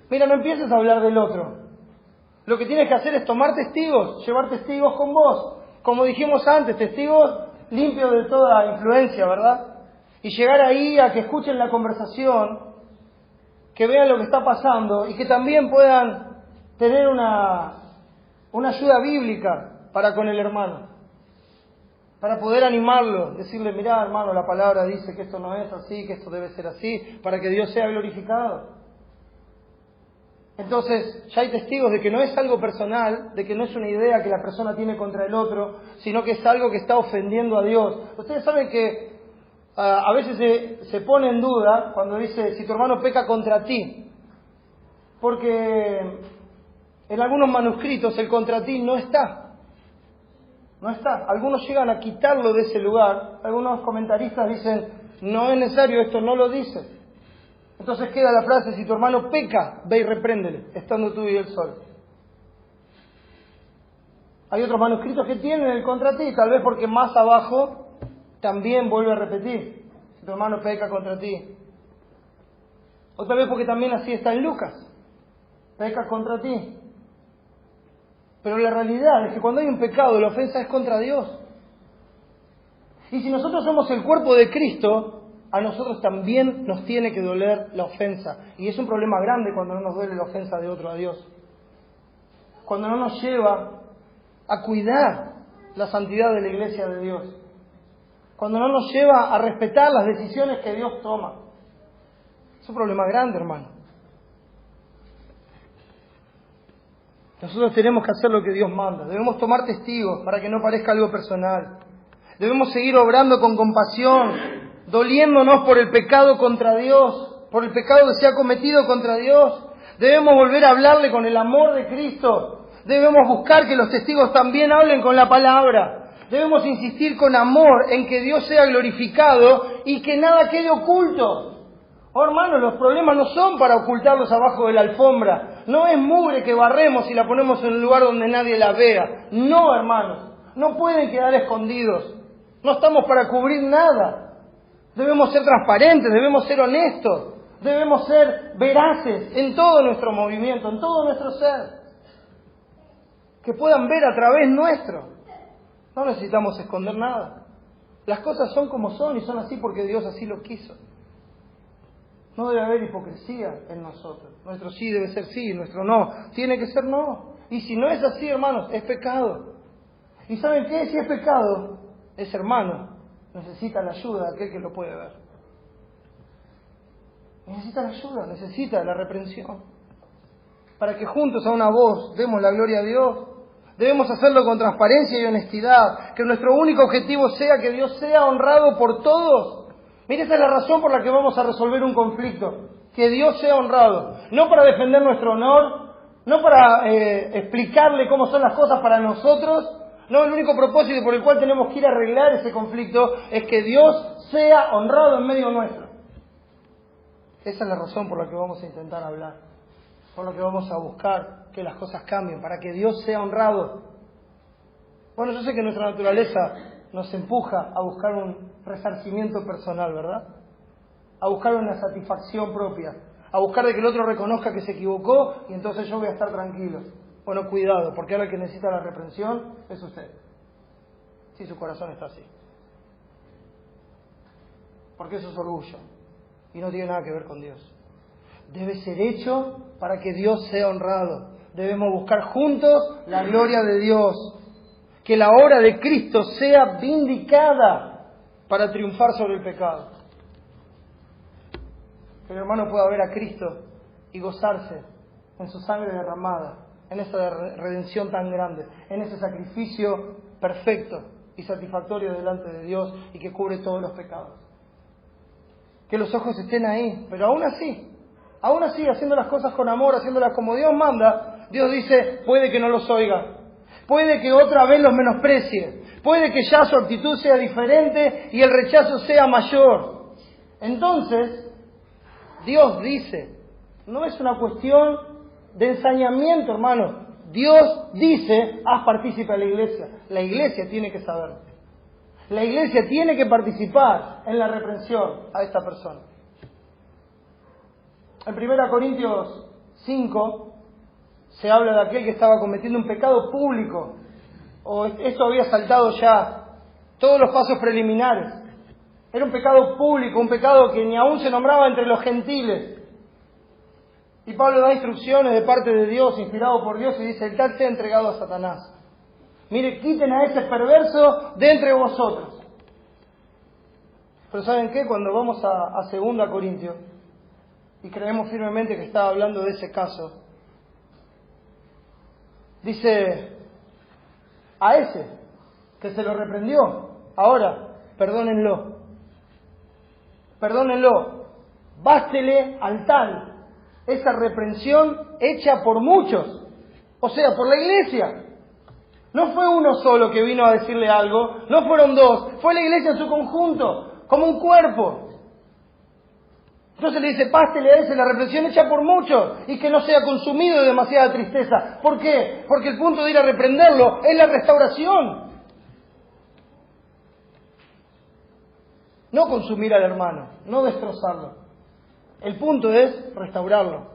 Mira, no empieces a hablar del otro. Lo que tienes que hacer es tomar testigos, llevar testigos con vos. Como dijimos antes, testigos limpios de toda influencia, ¿verdad? Y llegar ahí a que escuchen la conversación, que vean lo que está pasando y que también puedan tener una ayuda bíblica para con el hermano. Para poder animarlo, decirle, mirá hermano, la palabra dice que esto no es así, que esto debe ser así, para que Dios sea glorificado. Entonces, ya hay testigos de que no es algo personal, de que no es una idea que la persona tiene contra el otro, sino que es algo que está ofendiendo a Dios. Ustedes saben que a veces se pone en duda cuando dice, si tu hermano peca contra ti, porque en algunos manuscritos el contra ti no está. No está. Algunos llegan a quitarlo de ese lugar. Algunos comentaristas dicen, no es necesario, esto no lo dice. Entonces queda la frase, si tu hermano peca, ve y repréndele, estando tú y el sol. Hay otros manuscritos que tienen el contra ti, tal vez porque más abajo también vuelve a repetir, si tu hermano peca contra ti. O tal vez porque también así está en Lucas, peca contra ti. Pero la realidad es que cuando hay un pecado, la ofensa es contra Dios. Y si nosotros somos el cuerpo de Cristo, a nosotros también nos tiene que doler la ofensa. Y es un problema grande cuando no nos duele la ofensa de otro a Dios. Cuando no nos lleva a cuidar la santidad de la iglesia de Dios. Cuando no nos lleva a respetar las decisiones que Dios toma. Es un problema grande, hermano. Nosotros tenemos que hacer lo que Dios manda. Debemos tomar testigos para que no parezca algo personal. Debemos seguir obrando con compasión, doliéndonos por el pecado contra Dios, por el pecado que se ha cometido contra Dios. Debemos volver a hablarle con el amor de Cristo. Debemos buscar que los testigos también hablen con la palabra. Debemos insistir con amor en que Dios sea glorificado y que nada quede oculto. Oh, hermanos, los problemas no son para ocultarlos abajo de la alfombra. No es mugre que barremos y la ponemos en un lugar donde nadie la vea. No, hermanos, no pueden quedar escondidos. No estamos para cubrir nada. Debemos ser transparentes, debemos ser honestos, debemos ser veraces en todo nuestro movimiento, en todo nuestro ser. Que puedan ver a través nuestro. No necesitamos esconder nada. Las cosas son como son y son así porque Dios así lo quiso. No debe haber hipocresía en nosotros. Nuestro sí debe ser sí, nuestro no tiene que ser no. Y si no es así, hermanos, es pecado. ¿Y saben qué? Si es pecado, ese hermano necesita la ayuda de aquel que lo puede ver. Necesita la ayuda, necesita la reprensión. Para que juntos a una voz demos la gloria a Dios. Debemos hacerlo con transparencia y honestidad. Que nuestro único objetivo sea que Dios sea honrado por todos. Mira, esa es la razón por la que vamos a resolver un conflicto. Que Dios sea honrado. No para defender nuestro honor, no para explicarle cómo son las cosas para nosotros. No, el único propósito por el cual tenemos que ir a arreglar ese conflicto es que Dios sea honrado en medio nuestro. Esa es la razón por la que vamos a intentar hablar. Por lo que vamos a buscar que las cosas cambien, para que Dios sea honrado. Bueno, yo sé que nuestra naturaleza nos empuja a buscar un resarcimiento personal, ¿verdad? A buscar una satisfacción propia, a buscar de que el otro reconozca que se equivocó y entonces yo voy a estar tranquilo. Bueno, cuidado, porque ahora el que necesita la reprensión es usted. Si su corazón está así. Porque eso es orgullo y no tiene nada que ver con Dios. Debe ser hecho para que Dios sea honrado. Debemos buscar juntos la gloria de Dios. Que la obra de Cristo sea vindicada para triunfar sobre el pecado. Que el hermano pueda ver a Cristo y gozarse en su sangre derramada, en esa redención tan grande, en ese sacrificio perfecto y satisfactorio delante de Dios y que cubre todos los pecados. Que los ojos estén ahí, pero aún así, haciendo las cosas con amor, haciéndolas como Dios manda, Dios dice, puede que no los oiga. Puede que otra vez los menosprecie. Puede que ya su actitud sea diferente y el rechazo sea mayor. Entonces, Dios dice, no es una cuestión de ensañamiento, hermano. Dios dice, haz partícipe a la iglesia. La iglesia tiene que saberlo. La iglesia tiene que participar en la reprensión a esta persona. En 1 Corintios 5... se habla de aquel que estaba cometiendo un pecado público, o esto había saltado ya todos los pasos preliminares. Era un pecado público, un pecado que ni aún se nombraba entre los gentiles. Y Pablo da instrucciones de parte de Dios, inspirado por Dios, y dice, el tal sea entregado a Satanás. Mire, quiten a ese perverso de entre vosotros. Pero ¿saben qué? Cuando vamos a 2 Corintios, y creemos firmemente que está hablando de ese caso, dice, a ese que se lo reprendió, ahora, perdónenlo. Bástele al tal esa reprensión hecha por muchos, o sea, por la iglesia. No fue uno solo que vino a decirle algo, no fueron dos, fue la iglesia en su conjunto, como un cuerpo. Entonces le dice, pástele a ese la reprensión hecha por muchos y que no sea consumido de demasiada tristeza. ¿Por qué? Porque el punto de ir a reprenderlo es la restauración. No consumir al hermano, no destrozarlo. El punto es restaurarlo.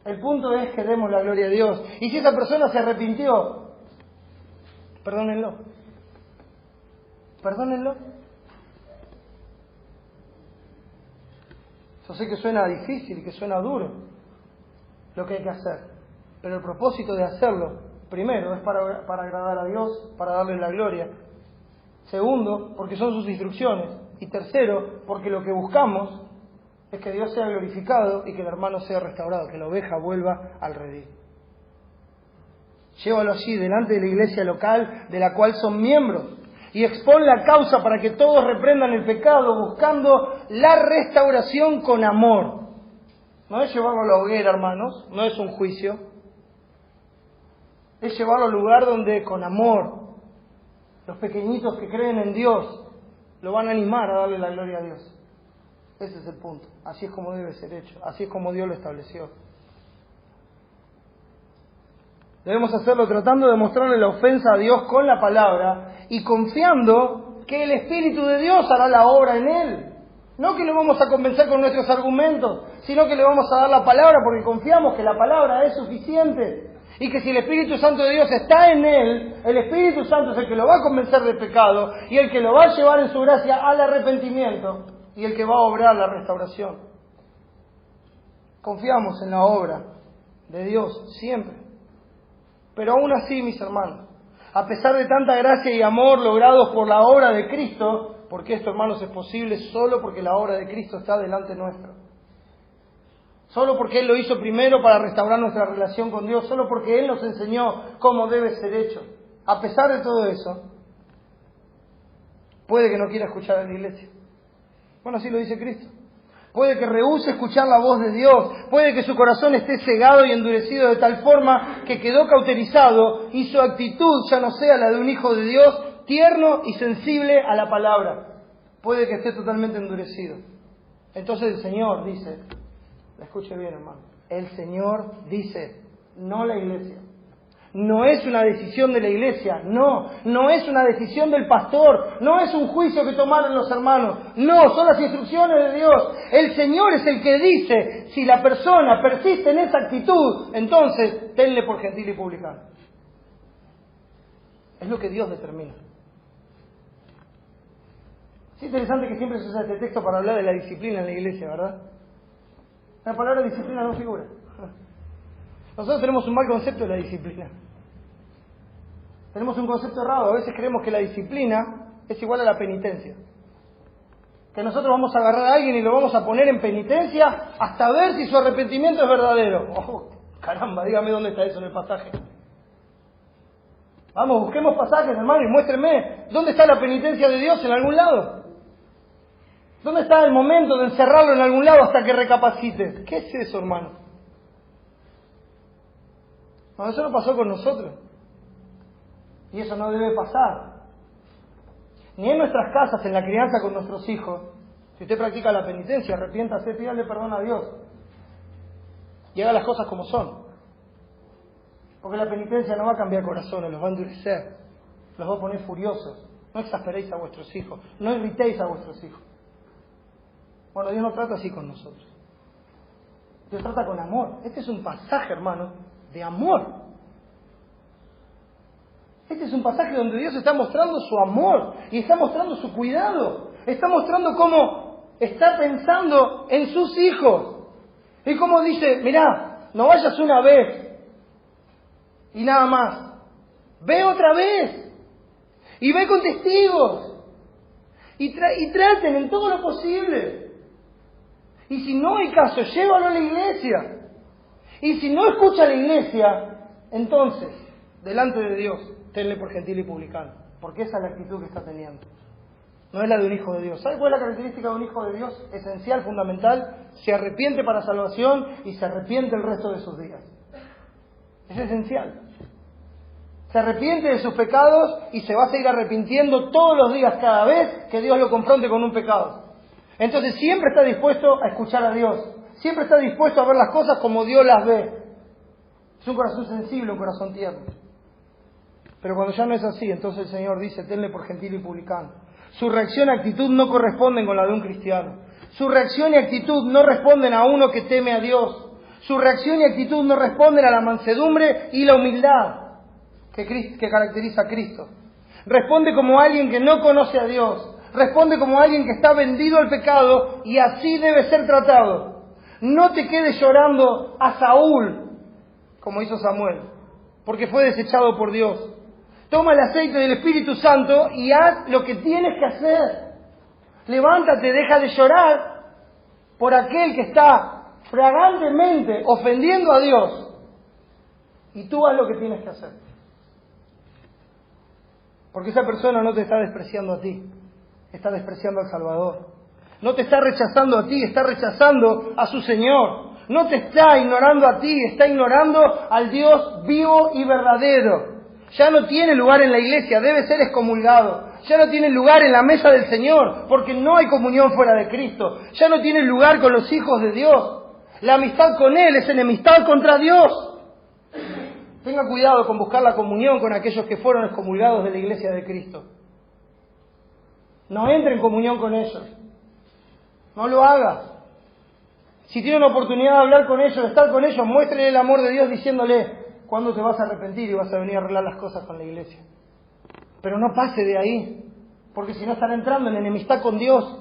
El punto es que demos la gloria a Dios. Y si esa persona se arrepintió, perdónenlo. Yo sé que suena difícil y que suena duro lo que hay que hacer, pero el propósito de hacerlo, primero, es para agradar a Dios, para darle la gloria. Segundo, porque son sus instrucciones. Y tercero, porque lo que buscamos es que Dios sea glorificado y que el hermano sea restaurado, que la oveja vuelva al redil. Llévalo allí, delante de la iglesia local de la cual son miembros, y expon la causa para que todos reprendan el pecado, buscando la restauración con amor. No es llevarlo a la hoguera, hermanos, no es un juicio. Es llevarlo al lugar donde con amor los pequeñitos que creen en Dios lo van a animar a darle la gloria a Dios. Ese es el punto. Así es como debe ser hecho, así es como Dios lo estableció. Debemos hacerlo tratando de mostrarle la ofensa a Dios con la palabra y confiando que el Espíritu de Dios hará la obra en él. No que lo vamos a convencer con nuestros argumentos, sino que le vamos a dar la palabra porque confiamos que la palabra es suficiente. Y que si el Espíritu Santo de Dios está en él, el Espíritu Santo es el que lo va a convencer de pecado y el que lo va a llevar en su gracia al arrepentimiento y el que va a obrar la restauración. Confiamos en la obra de Dios siempre. Pero aún así, mis hermanos, a pesar de tanta gracia y amor logrados por la obra de Cristo, porque esto, hermanos, es posible solo porque la obra de Cristo está delante nuestro. Solo porque Él lo hizo primero para restaurar nuestra relación con Dios, solo porque Él nos enseñó cómo debe ser hecho. A pesar de todo eso, puede que no quiera escuchar a la iglesia. Bueno, así lo dice Cristo. Puede que rehúse escuchar la voz de Dios, puede que su corazón esté cegado y endurecido de tal forma que quedó cauterizado y su actitud ya no sea la de un hijo de Dios, tierno y sensible a la palabra. Puede que esté totalmente endurecido. Entonces el Señor dice, escuche bien, hermano, el Señor dice, no la iglesia. No es una decisión de la iglesia, no es una decisión del pastor, no es un juicio que tomaron los hermanos, no, son las instrucciones de Dios. El Señor es el que dice, si la persona persiste en esa actitud, entonces tenle por gentil y publicano. Es lo que Dios determina. Es interesante que siempre se usa este texto para hablar de la disciplina en la iglesia, ¿verdad? La palabra disciplina no figura. Nosotros tenemos un mal concepto de la disciplina. Tenemos un concepto errado. A veces creemos que la disciplina es igual a la penitencia. Que nosotros vamos a agarrar a alguien y lo vamos a poner en penitencia hasta ver si su arrepentimiento es verdadero. Oh, caramba, dígame dónde está eso en el pasaje. Vamos, busquemos pasajes, hermano, y muéstrenme dónde está la penitencia de Dios en algún lado. ¿Dónde está el momento de encerrarlo en algún lado hasta que recapacite? ¿Qué es eso, hermano? No, eso no pasó con nosotros. Y eso no debe pasar. Ni en nuestras casas, en la crianza con nuestros hijos. Si usted practica la penitencia, arrepiéntase, pídale perdón a Dios. Y haga las cosas como son. Porque la penitencia no va a cambiar corazones, los va a endurecer. Los va a poner furiosos. No exasperéis a vuestros hijos. No irritéis a vuestros hijos. Bueno, Dios no trata así con nosotros. Dios trata con amor. Este es un pasaje, hermano, de amor. Este es un pasaje donde Dios está mostrando su amor y está mostrando su cuidado. Está mostrando cómo está pensando en sus hijos. Y cómo dice, mirá, no vayas una vez y nada más. Ve otra vez. Y ve con testigos. Y traten en todo lo posible. Y si no hay caso, llévalo a la iglesia. Y si no escucha a la iglesia, entonces, delante de Dios, tenle por gentil y publicano. Porque esa es la actitud que está teniendo. No es la de un hijo de Dios. ¿Sabe cuál es la característica de un hijo de Dios? Esencial, fundamental. Se arrepiente para salvación y se arrepiente el resto de sus días. Es esencial. Se arrepiente de sus pecados y se va a seguir arrepintiendo todos los días, cada vez que Dios lo confronte con un pecado. Entonces siempre está dispuesto a escuchar a Dios. Siempre está dispuesto a ver las cosas como Dios las ve. Es un corazón sensible, un corazón tierno. Pero cuando ya no es así, entonces el Señor dice, tenle por gentil y publicano. Su reacción y actitud no corresponden con la de un cristiano. Su reacción y actitud no responden a uno que teme a Dios. Su reacción y actitud no responden a la mansedumbre y la humildad que caracteriza a Cristo. Responde como alguien que no conoce a Dios. Responde como alguien que está vendido al pecado y así debe ser tratado. No te quedes llorando a Saúl, como hizo Samuel, porque fue desechado por Dios. Toma el aceite del Espíritu Santo y haz lo que tienes que hacer. Levántate, deja de llorar por aquel que está fragantemente ofendiendo a Dios. Y tú haz lo que tienes que hacer. Porque esa persona no te está despreciando a ti, está despreciando al Salvador. No te está rechazando a ti, está rechazando a su Señor. No te está ignorando a ti, está ignorando al Dios vivo y verdadero. Ya no tiene lugar en la iglesia, debe ser excomulgado. Ya no tiene lugar en la mesa del Señor, porque no hay comunión fuera de Cristo. Ya no tiene lugar con los hijos de Dios. La amistad con Él es enemistad contra Dios. Tenga cuidado con buscar la comunión con aquellos que fueron excomulgados de la iglesia de Cristo. No entre en comunión con ellos. No lo haga. Si tiene una oportunidad de hablar con ellos, de estar con ellos, muéstrele el amor de Dios diciéndole cuándo te vas a arrepentir y vas a venir a arreglar las cosas con la iglesia. Pero no pase de ahí, porque si no están entrando en enemistad con Dios.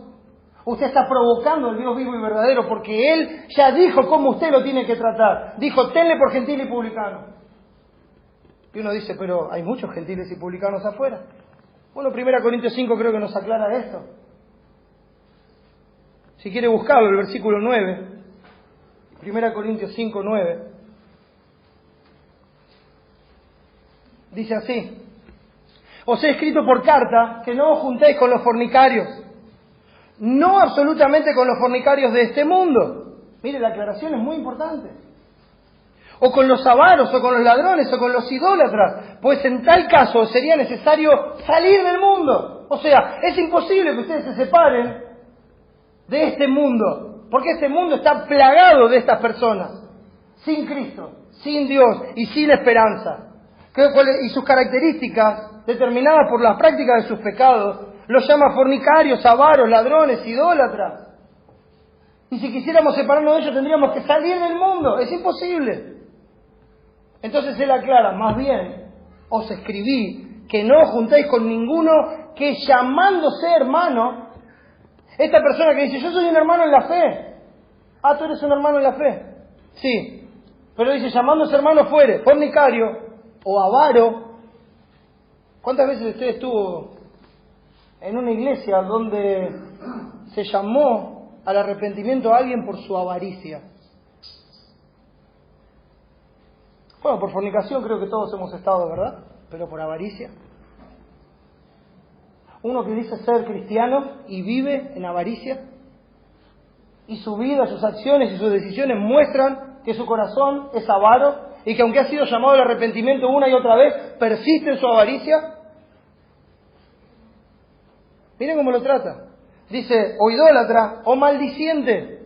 Usted está provocando al Dios vivo y verdadero, porque Él ya dijo cómo usted lo tiene que tratar. Dijo, tenle por gentil y publicano. Y uno dice, pero hay muchos gentiles y publicanos afuera. Bueno, 1 Corintios 5 creo que nos aclara esto. Si quiere buscarlo, el versículo 9. 1 Corintios 5, 9. Dice así. Os he escrito por carta que no os juntéis con los fornicarios. No absolutamente con los fornicarios de este mundo. Mire, la aclaración es muy importante. O con los avaros, o con los ladrones, o con los idólatras. Pues en tal caso sería necesario salir del mundo. O sea, es imposible que ustedes se separen de este mundo. Porque este mundo está plagado de estas personas. Sin Cristo, sin Dios y sin esperanza. Y sus características, determinadas por las prácticas de sus pecados, los llama fornicarios, avaros, ladrones, idólatras. Y si quisiéramos separarnos de ellos tendríamos que salir del mundo. Es imposible. Entonces él aclara, más bien, os escribí que no os juntéis con ninguno que llamándose hermano, esta persona que dice, yo soy un hermano en la fe. Ah, tú eres un hermano en la fe. Sí. Pero dice, llamándose hermano fuere, fornicario o avaro. ¿Cuántas veces usted estuvo en una iglesia donde se llamó al arrepentimiento a alguien por su avaricia? Bueno, por fornicación creo que todos hemos estado, ¿verdad? Pero por avaricia. Uno que dice ser cristiano y vive en avaricia. Y su vida, sus acciones y sus decisiones muestran que su corazón es avaro y que aunque ha sido llamado al arrepentimiento una y otra vez, persiste en su avaricia. Miren cómo lo trata. Dice, o idólatra, o maldiciente.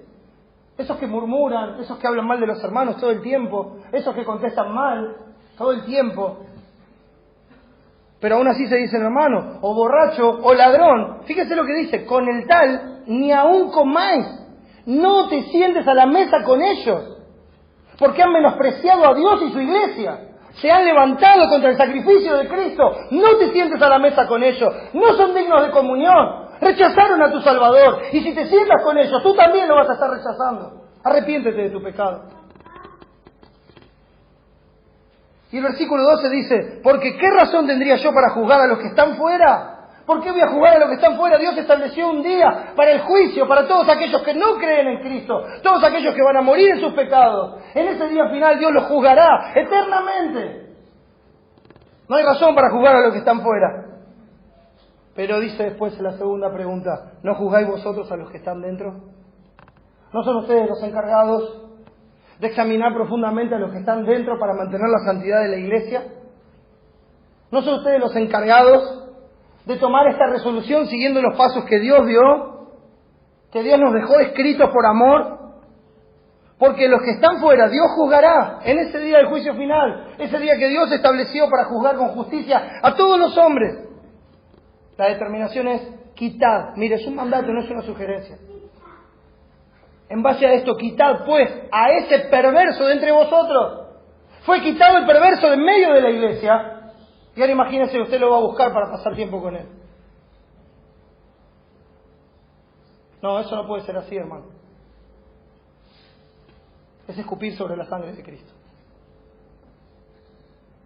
Esos que murmuran, esos que hablan mal de los hermanos todo el tiempo, esos que contestan mal todo el tiempo. Pero aún así se dicen hermano, o borracho, o ladrón. Fíjese lo que dice, con el tal ni aún comáis. No te sientes a la mesa con ellos, porque han menospreciado a Dios y su iglesia. Se han levantado contra el sacrificio de Cristo. No te sientes a la mesa con ellos. No son dignos de comunión. Rechazaron a tu Salvador. Y si te sientas con ellos, tú también lo vas a estar rechazando. Arrepiéntete de tu pecado. Y el versículo 12 dice, porque ¿qué razón tendría yo para juzgar a los que están fuera? ¿Por qué voy a juzgar a los que están fuera? Dios estableció un día para el juicio, para todos aquellos que no creen en Cristo, todos aquellos que van a morir en sus pecados. En ese día final Dios los juzgará eternamente. No hay razón para juzgar a los que están fuera. Pero dice después en la segunda pregunta, ¿no juzgáis vosotros a los que están dentro? ¿No son ustedes los encargados de examinar profundamente a los que están dentro para mantener la santidad de la iglesia? ¿No son ustedes los encargados de tomar esta resolución siguiendo los pasos que Dios dio, que Dios nos dejó escritos por amor? Porque los que están fuera, Dios juzgará en ese día del juicio final, ese día que Dios estableció para juzgar con justicia a todos los hombres. La determinación es quitad. Mire, es un mandato, no es una sugerencia. En base a esto, quitad pues a ese perverso de entre vosotros. Fue quitado el perverso de en medio de la iglesia. Y ahora imagínese, usted lo va a buscar para pasar tiempo con él. No, eso no puede ser así, hermano. Es escupir sobre la sangre de Cristo.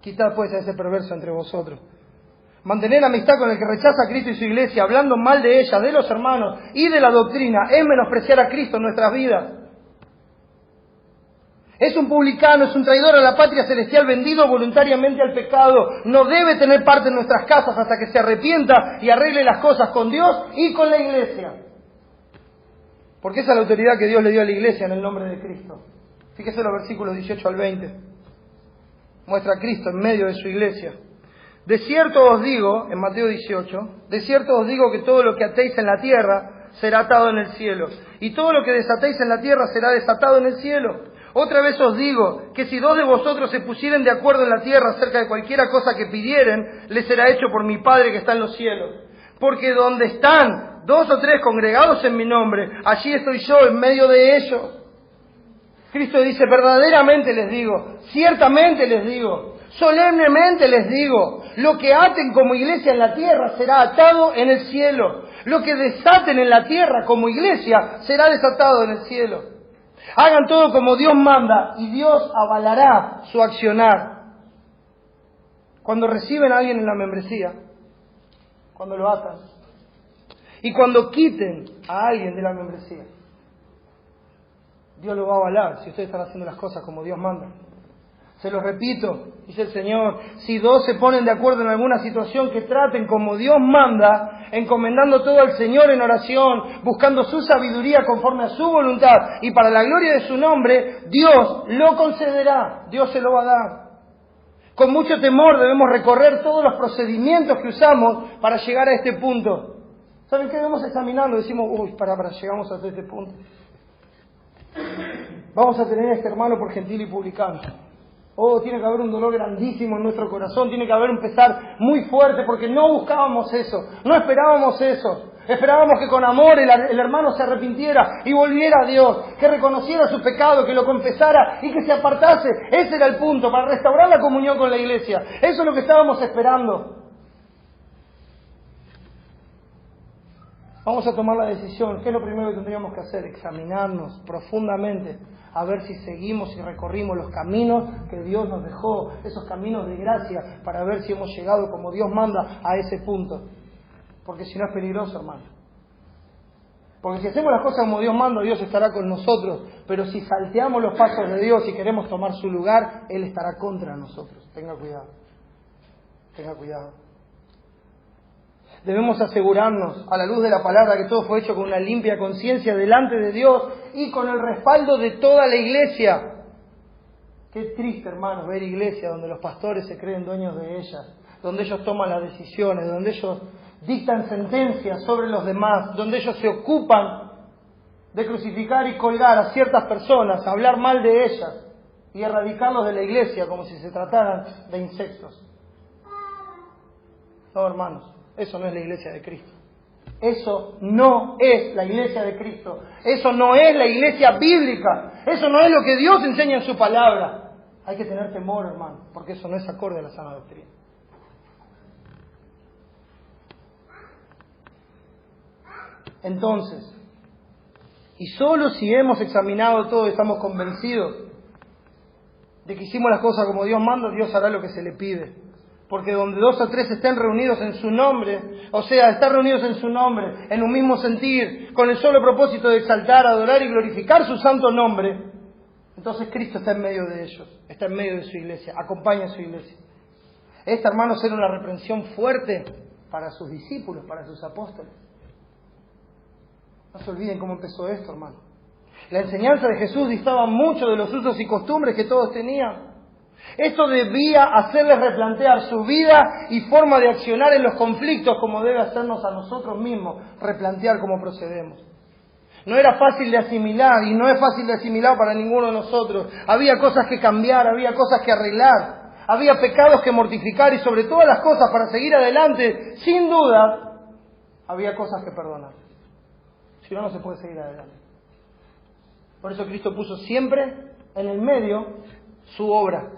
Quitad pues a ese perverso entre vosotros. Mantener amistad con el que rechaza a Cristo y su iglesia, hablando mal de ella, de los hermanos y de la doctrina, es menospreciar a Cristo en nuestras vidas. Es un publicano, es un traidor a la patria celestial, vendido voluntariamente al pecado. No debe tener parte en nuestras casas hasta que se arrepienta y arregle las cosas con Dios y con la iglesia. Porque esa es la autoridad que Dios le dio a la iglesia en el nombre de Cristo. Fíjese los versículos 18 al 20. Muestra a Cristo en medio de su iglesia. De cierto os digo, en Mateo 18, de cierto os digo que todo lo que atéis en la tierra será atado en el cielo, y todo lo que desatéis en la tierra será desatado en el cielo. Otra vez os digo que si dos de vosotros se pusieren de acuerdo en la tierra acerca de cualquiera cosa que pidieren, les será hecho por mi Padre que está en los cielos. Porque donde están 2 o 3 congregados en mi nombre, allí estoy yo en medio de ellos. Cristo dice, verdaderamente les digo, ciertamente les digo, solemnemente les digo, lo que aten como iglesia en la tierra será atado en el cielo. Lo que desaten en la tierra como iglesia será desatado en el cielo. Hagan todo como Dios manda y Dios avalará su accionar. Cuando reciben a alguien en la membresía, cuando lo atan, y cuando quiten a alguien de la membresía, Dios lo va a avalar si ustedes están haciendo las cosas como Dios manda. Se los repito, dice el Señor, si 2 se ponen de acuerdo en alguna situación, que traten como Dios manda, encomendando todo al Señor en oración, buscando su sabiduría conforme a su voluntad y para la gloria de su nombre, Dios lo concederá, Dios se lo va a dar. Con mucho temor debemos recorrer todos los procedimientos que usamos para llegar a este punto. ¿Saben qué? Debemos examinarlo, decimos, llegamos hasta este punto. Vamos a tener a este hermano por gentil y publicano. Tiene que haber un dolor grandísimo en nuestro corazón, tiene que haber un pesar muy fuerte, porque no buscábamos eso, no esperábamos eso. Esperábamos que con amor el hermano se arrepintiera y volviera a Dios, que reconociera su pecado, que lo confesara y que se apartase. Ese era el punto, para restaurar la comunión con la iglesia. Eso es lo que estábamos esperando. Vamos a tomar la decisión. ¿Qué es lo primero que tendríamos que hacer? Examinarnos profundamente, a ver si seguimos y recorrimos los caminos que Dios nos dejó, esos caminos de gracia, para ver si hemos llegado como Dios manda a ese punto. Porque si no es peligroso, hermano. Porque si hacemos las cosas como Dios manda, Dios estará con nosotros. Pero si salteamos los pasos de Dios y queremos tomar su lugar, Él estará contra nosotros. Tenga cuidado. Tenga cuidado. Debemos asegurarnos, a la luz de la palabra, que todo fue hecho con una limpia conciencia delante de Dios y con el respaldo de toda la iglesia. Qué triste, hermanos, ver iglesias donde los pastores se creen dueños de ellas, donde ellos toman las decisiones, donde ellos dictan sentencias sobre los demás, donde ellos se ocupan de crucificar y colgar a ciertas personas, hablar mal de ellas y erradicarlos de la iglesia como si se trataran de insectos. No, hermanos. Eso no es la iglesia de Cristo. Eso no es la iglesia de Cristo. Eso no es la iglesia bíblica. Eso no es lo que Dios enseña en su palabra. Hay que tener temor, hermano, porque eso no es acorde a la sana doctrina. Entonces, y solo si hemos examinado todo y estamos convencidos de que hicimos las cosas como Dios manda, Dios hará lo que se le pide. Porque donde 2 o 3 estén reunidos en su nombre, o sea, están reunidos en su nombre, en un mismo sentir, con el solo propósito de exaltar, adorar y glorificar su santo nombre, entonces Cristo está en medio de ellos, está en medio de su iglesia, acompaña a su iglesia. Esta, hermanos, era una reprensión fuerte para sus discípulos, para sus apóstoles. No se olviden cómo empezó esto, hermano. La enseñanza de Jesús distaba mucho de los usos y costumbres que todos tenían. Esto debía hacerles replantear su vida y forma de accionar en los conflictos, como debe hacernos a nosotros mismos replantear cómo procedemos. No era fácil de asimilar y no es fácil de asimilar para ninguno de nosotros. Había cosas que cambiar, había cosas que arreglar, había pecados que mortificar y sobre todas las cosas para seguir adelante, sin duda, había cosas que perdonar. Si no, no se puede seguir adelante. Por eso Cristo puso siempre en el medio su obra.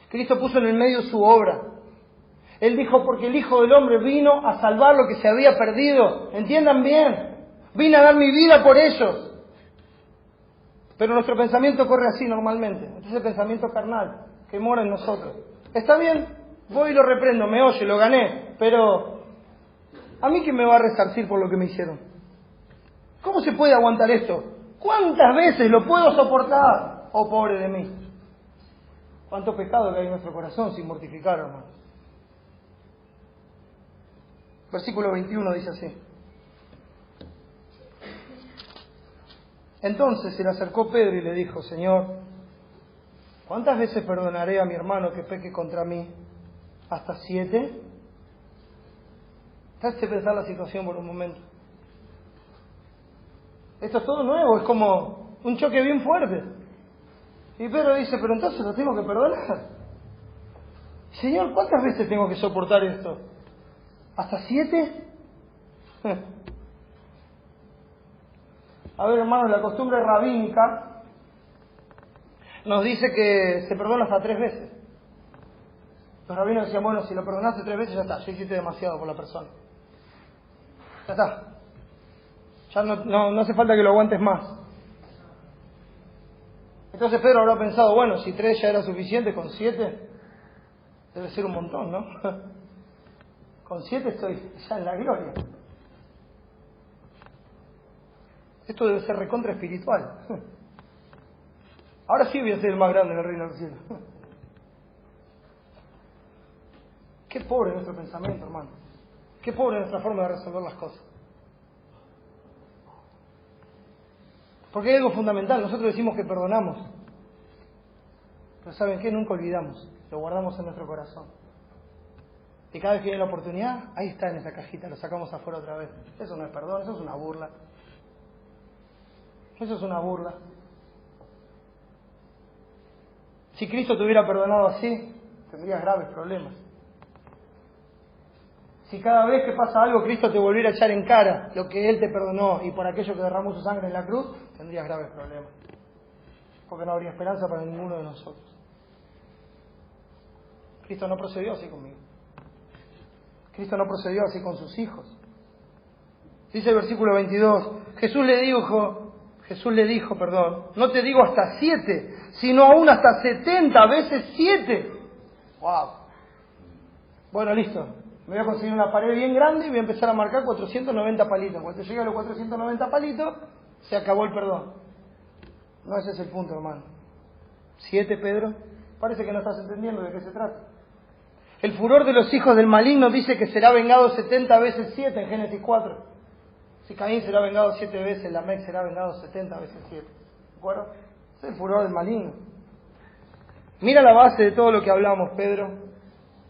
Cristo puso en el medio su obra. Él dijo, porque el Hijo del Hombre vino a salvar lo que se había perdido. Entiendan bien, vine a dar mi vida por ellos. Pero nuestro pensamiento corre así normalmente. Este es el pensamiento carnal que mora en nosotros. Está bien, voy y lo reprendo, me oye, lo gané. Pero, ¿a mí quién me va a resarcir por lo que me hicieron? ¿Cómo se puede aguantar esto? ¿Cuántas veces lo puedo soportar? Oh, pobre de mí. Cuánto pecado que hay en nuestro corazón sin mortificar, hermano. Versículo 21 dice así. Entonces se le acercó Pedro y le dijo, Señor, ¿cuántas veces perdonaré a mi hermano que peque contra mí? ¿Hasta 7? Trate de pensar la situación por un momento. Esto es todo nuevo, es como un choque bien fuerte. Y Pedro dice, pero entonces lo tengo que perdonar. Señor, ¿cuántas veces tengo que soportar esto? ¿Hasta 7? A ver, hermanos, la costumbre rabínica nos dice que se perdona hasta 3 veces. Los rabinos decían, bueno, si lo perdonaste 3 veces, ya está, ya hiciste demasiado por la persona. Ya está. Ya no hace falta que lo aguantes más. Entonces Pedro habrá pensado, bueno, si 3 ya era suficiente, con 7 debe ser un montón, ¿no? Con 7 estoy ya en la gloria. Esto debe ser recontra espiritual. Ahora sí voy a ser el más grande en el reino del cielo. Qué pobre nuestro pensamiento, hermano. Qué pobre nuestra forma de resolver las cosas. Porque hay algo fundamental. Nosotros decimos que perdonamos. Pero ¿saben qué? Nunca olvidamos. Lo guardamos en nuestro corazón. Y cada vez que hay la oportunidad, ahí está en esa cajita. Lo sacamos afuera otra vez. Eso no es perdón, eso es una burla. Eso es una burla. Si Cristo te hubiera perdonado así, tendrías graves problemas. Si cada vez que pasa algo Cristo te volviera a echar en cara lo que Él te perdonó y por aquello que derramó su sangre en la cruz, tendrías graves problemas. Porque no habría esperanza para ninguno de nosotros. Cristo no procedió así conmigo. Cristo no procedió así con sus hijos. Dice el versículo 22, Jesús le dijo, no te digo hasta 7, sino aún hasta 70 veces 7. ¡Wow! Bueno, listo. Me voy a conseguir una pared bien grande y voy a empezar a marcar 490 palitos. Cuando llegue a los 490 palitos, se acabó el perdón. No, ese es el punto, hermano. 7, Pedro. Parece que no estás entendiendo de qué se trata. El furor de los hijos del maligno dice que será vengado 70 veces 7 en Génesis 4. Si Caín será vengado 7 veces, Lamec será vengado 70 veces 7. ¿De acuerdo? Ese es el furor del maligno. Mira la base de todo lo que hablamos, Pedro.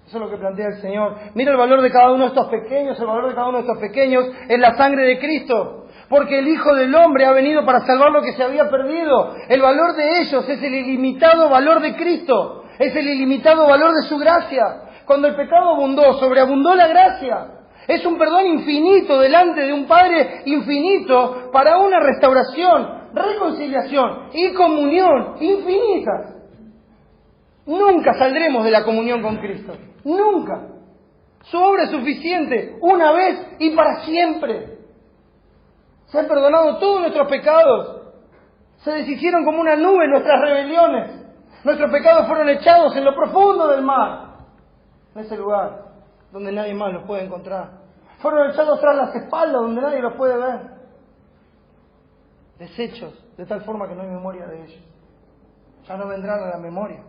Eso es lo que plantea el Señor. Mira el valor de cada uno de estos pequeños. El valor de cada uno de estos pequeños es la sangre de Cristo. Porque el Hijo del Hombre ha venido para salvar lo que se había perdido. El valor de ellos es el ilimitado valor de Cristo. Es el ilimitado valor de su gracia. Cuando el pecado abundó, sobreabundó la gracia. Es un perdón infinito delante de un Padre infinito para una restauración, reconciliación y comunión infinitas. Nunca saldremos de la comunión con Cristo. Nunca. Su obra es suficiente una vez y para siempre. Se han perdonado todos nuestros pecados. Se deshicieron como una nube nuestras rebeliones. Nuestros pecados fueron echados en lo profundo del mar. En ese lugar donde nadie más los puede encontrar. Fueron echados tras las espaldas donde nadie los puede ver. Deshechos de tal forma que no hay memoria de ellos. Ya no vendrán a la memoria.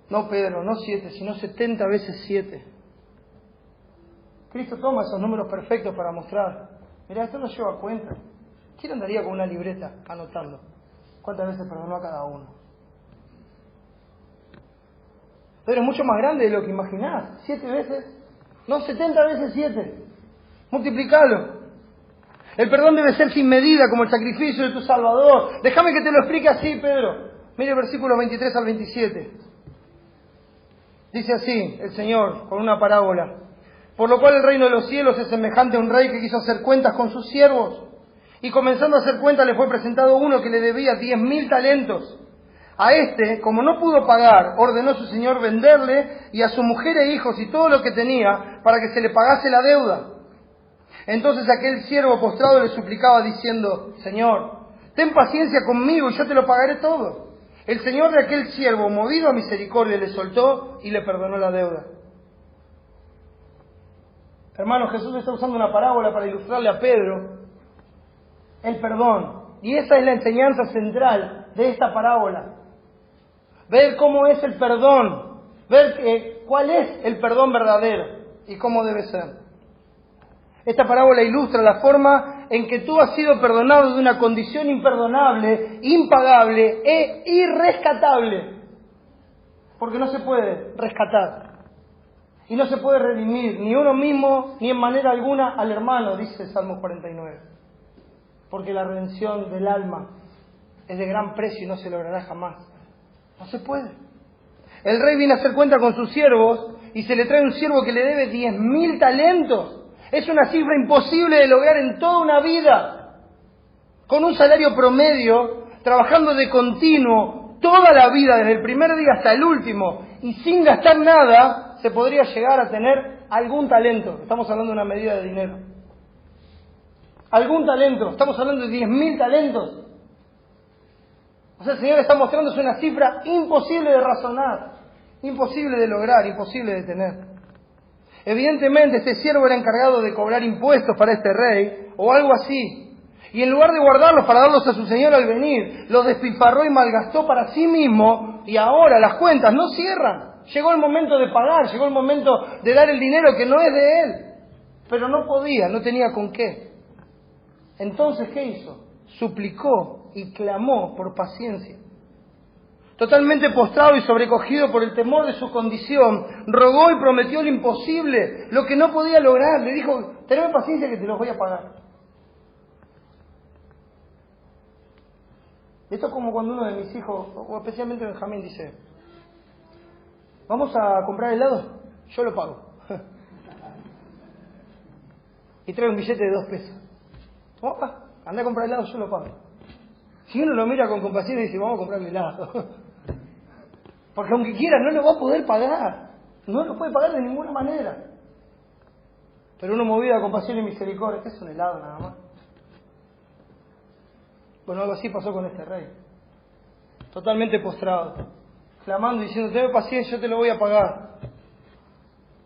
No, Pedro, no 7, sino 70 veces 7. Cristo toma esos números perfectos para mostrar. Mirá, esto no lleva cuenta. ¿Quién andaría con una libreta anotando cuántas veces perdonó a cada uno? Pero es mucho más grande de lo que imaginás. 7 veces. No, 70 veces 7. Multiplicalo. El perdón debe ser sin medida, como el sacrificio de tu Salvador. Déjame que te lo explique así, Pedro. Mire el versículo 23 al 27. Dice así el Señor, con una parábola. Por lo cual el reino de los cielos es semejante a un rey que quiso hacer cuentas con sus siervos. Y comenzando a hacer cuentas le fue presentado uno que le debía 10.000 talentos. A este, como no pudo pagar, ordenó su señor venderle y a su mujer e hijos y todo lo que tenía para que se le pagase la deuda. Entonces aquel siervo postrado le suplicaba diciendo, Señor, ten paciencia conmigo y yo te lo pagaré todo. El señor de aquel siervo, movido a misericordia, le soltó y le perdonó la deuda. Hermanos, Jesús está usando una parábola para ilustrarle a Pedro el perdón. Y esa es la enseñanza central de esta parábola. Ver cómo es el perdón, ver cuál es el perdón verdadero y cómo debe ser. Esta parábola ilustra la forma en que tú has sido perdonado de una condición imperdonable, impagable e irrescatable. Porque no se puede rescatar. Y no se puede redimir ni uno mismo, ni en manera alguna al hermano, dice Salmo 49. Porque la redención del alma es de gran precio y no se logrará jamás. No se puede. El rey viene a hacer cuenta con sus siervos y se le trae un siervo que le debe 10.000 talentos. Es una cifra imposible de lograr en toda una vida. Con un salario promedio, trabajando de continuo toda la vida, desde el primer día hasta el último, y sin gastar nada, se podría llegar a tener algún talento. Estamos hablando de una medida de dinero. Algún talento. Estamos hablando de 10.000 talentos. O sea, el Señor está mostrándose una cifra imposible de razonar, imposible de lograr, imposible de tener. Evidentemente, este siervo era encargado de cobrar impuestos para este rey, o algo así. Y en lugar de guardarlos para darlos a su señor al venir, los despilfarró y malgastó para sí mismo, y ahora las cuentas no cierran. Llegó el momento de pagar, llegó el momento de dar el dinero que no es de él. Pero no podía, no tenía con qué. Entonces, ¿qué hizo? Suplicó y clamó por paciencia. Totalmente postrado y sobrecogido por el temor de su condición, rogó y prometió lo imposible, lo que no podía lograr. Le dijo, tenme paciencia que te los voy a pagar. Esto es como cuando uno de mis hijos, o especialmente Benjamín, dice, ¿vamos a comprar helado? Yo lo pago. Y trae un billete de 2 pesos. Opa, anda a comprar helado, yo lo pago. Si uno lo mira con compasión y dice, vamos a comprar helado. Porque aunque quiera, no lo va a poder pagar. No lo puede pagar de ninguna manera. Pero uno movido a compasión y misericordia, es un helado nada más. Bueno, algo así pasó con este rey. Totalmente postrado, clamando y diciendo, ten paciencia, yo te lo voy a pagar.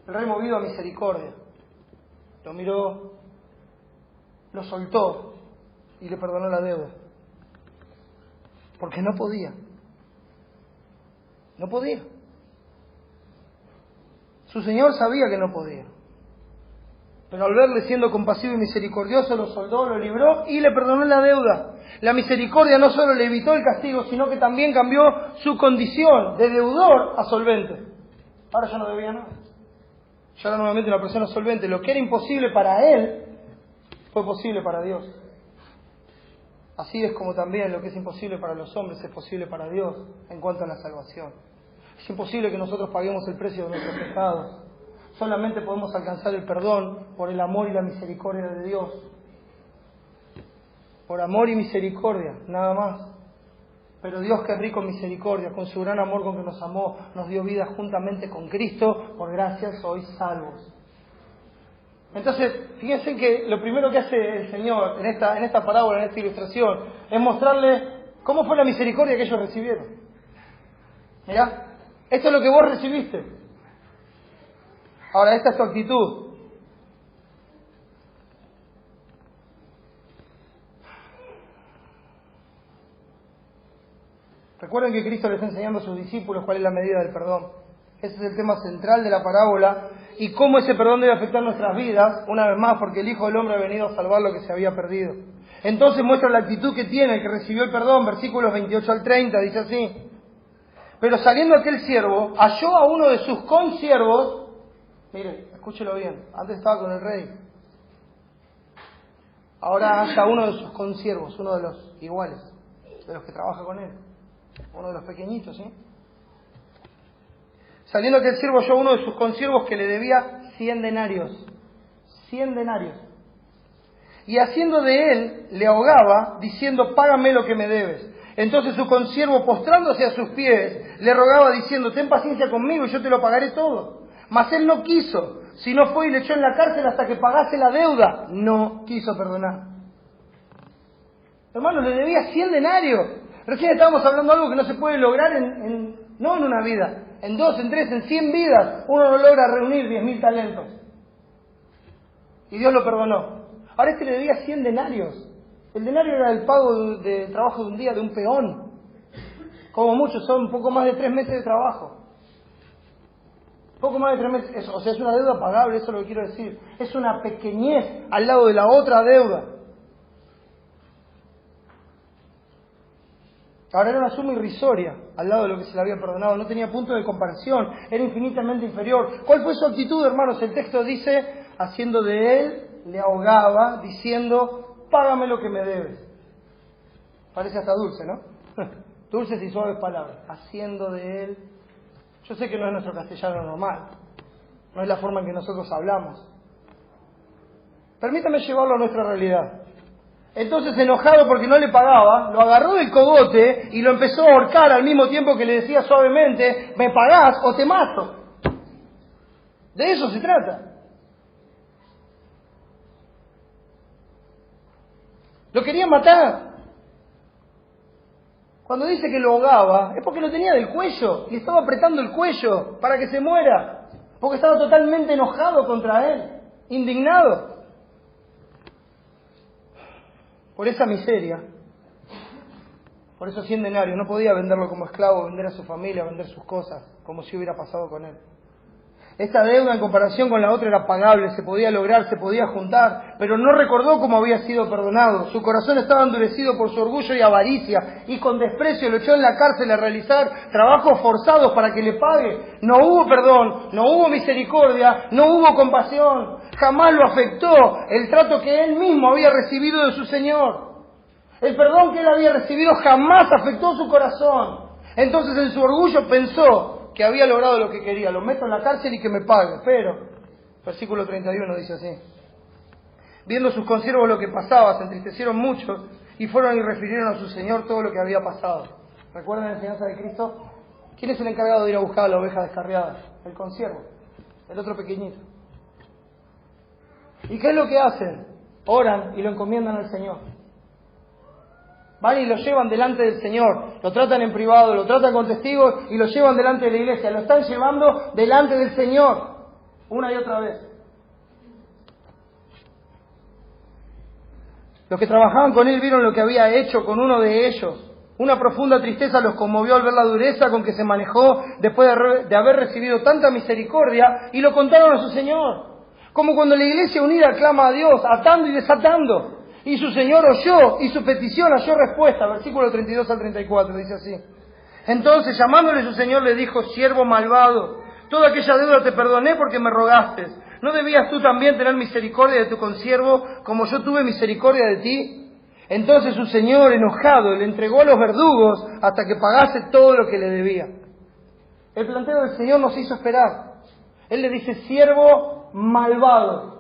El rey movido a misericordia, lo miró, lo soltó y le perdonó la deuda. Porque no podía. No podía. Su señor sabía que no podía. Pero al verle siendo compasivo y misericordioso, lo soldó, lo libró y le perdonó la deuda. La misericordia no solo le evitó el castigo, sino que también cambió su condición de deudor a solvente. Ahora ya no debía nada. Ya era nuevamente una persona solvente. Lo que era imposible para él, fue posible para Dios. Así es como también lo que es imposible para los hombres es posible para Dios en cuanto a la salvación. Es imposible que nosotros paguemos el precio de nuestros pecados. Solamente podemos alcanzar el perdón por el amor y la misericordia de Dios. Por amor y misericordia, nada más. Pero Dios, que es rico en misericordia, con su gran amor con que nos amó, nos dio vida juntamente con Cristo, por gracia sois salvos. Entonces, fíjense que lo primero que hace el Señor en esta parábola, en esta ilustración, es mostrarle cómo fue la misericordia que ellos recibieron. Mirá, esto es lo que vos recibiste. Ahora, esta es tu actitud. Recuerden que Cristo le está enseñando a sus discípulos cuál es la medida del perdón. Ese es el tema central de la parábola y cómo ese perdón debe afectar nuestras vidas, una vez más, porque el Hijo del Hombre ha venido a salvar lo que se había perdido. Entonces muestra la actitud que tiene el que recibió el perdón, versículos 28 al 30, dice así. Pero saliendo aquel siervo, halló a uno de sus consiervos, miren, escúchelo bien, antes estaba con el rey, ahora halla a uno de sus consiervos, uno de los iguales, de los que trabaja con él, uno de los pequeñitos, ¿sí? Saliendo aquel siervo halló a uno de sus consiervos que le debía 100 denarios. 100 denarios. Y haciendo de él, le ahogaba, diciendo, págame lo que me debes. Entonces su consiervo, postrándose a sus pies, le rogaba diciendo, ten paciencia conmigo y yo te lo pagaré todo. Mas él no quiso, sino fue y le echó en la cárcel hasta que pagase la deuda. No quiso perdonar. Hermano, le debía 100 denarios. Recién estábamos hablando de algo que no se puede lograr no en una vida, en 2, en 3, en 100 vidas. Uno no logra reunir 10.000 talentos. Y Dios lo perdonó. Ahora le debía 100 denarios. El denario era el pago de trabajo de un día de un peón. Como muchos, son un poco más de 3 meses de trabajo. Poco más de 3 meses. O sea, es una deuda pagable, eso es lo que quiero decir. Es una pequeñez al lado de la otra deuda. Ahora era una suma irrisoria al lado de lo que se le había perdonado. No tenía punto de comparación. Era infinitamente inferior. ¿Cuál fue su actitud, hermanos? El texto dice, haciendo de él, le ahogaba, diciendo, págame lo que me debes. Parece hasta dulce, ¿no? Dulces y suaves palabras. Haciendo de él. Yo sé que no es nuestro castellano normal. no es la forma en que nosotros hablamos. Permítame llevarlo a nuestra realidad. Entonces, enojado porque no le pagaba, lo agarró del cogote y lo empezó a ahorcar al mismo tiempo que le decía suavemente, ¿me pagás o te mato? De eso se trata. Lo quería matar. Cuando dice que lo ahogaba, es porque lo tenía del cuello y estaba apretando el cuello para que se muera, porque estaba totalmente enojado contra él, indignado por esa miseria, por esos 100 denarios. No podía venderlo como esclavo, vender a su familia, vender sus cosas, como si hubiera pasado con él. Esta deuda en comparación con la otra era pagable, se podía lograr, se podía juntar, pero no recordó cómo había sido perdonado. Su corazón estaba endurecido por su orgullo y avaricia, y con desprecio lo echó en la cárcel a realizar trabajos forzados para que le pague. No hubo perdón, no hubo misericordia, no hubo compasión. Jamás lo afectó el trato que él mismo había recibido de su Señor. El perdón que él había recibido jamás afectó su corazón. Entonces en su orgullo pensó que había logrado lo que quería, lo meto en la cárcel y que me pague. Pero, versículo 31 dice así: viendo sus consiervos lo que pasaba, se entristecieron mucho y fueron y refirieron a su Señor todo lo que había pasado. ¿Recuerdan la enseñanza de Cristo? ¿Quién es el encargado de ir a buscar a la oveja descarriada? El consiervo, el otro pequeñito. ¿Y qué es lo que hacen? Oran y lo encomiendan al Señor. Van y lo llevan delante del Señor, lo tratan en privado, lo tratan con testigos y lo llevan delante de la iglesia. Lo están llevando delante del Señor, una y otra vez. Los que trabajaban con él vieron lo que había hecho con uno de ellos. Una profunda tristeza los conmovió al ver la dureza con que se manejó después de haber recibido tanta misericordia, y lo contaron a su Señor. Como cuando la iglesia unida clama a Dios, atando y desatando. Y su Señor oyó, y su petición halló respuesta. Versículo 32 al 34, dice así: entonces, llamándole su Señor, le dijo: siervo malvado, toda aquella deuda te perdoné porque me rogaste. ¿No debías tú también tener misericordia de tu consiervo, como yo tuve misericordia de ti? Entonces su Señor, enojado, le entregó a los verdugos hasta que pagase todo lo que le debía. El planteo del Señor nos hizo esperar. Él le dice: siervo malvado.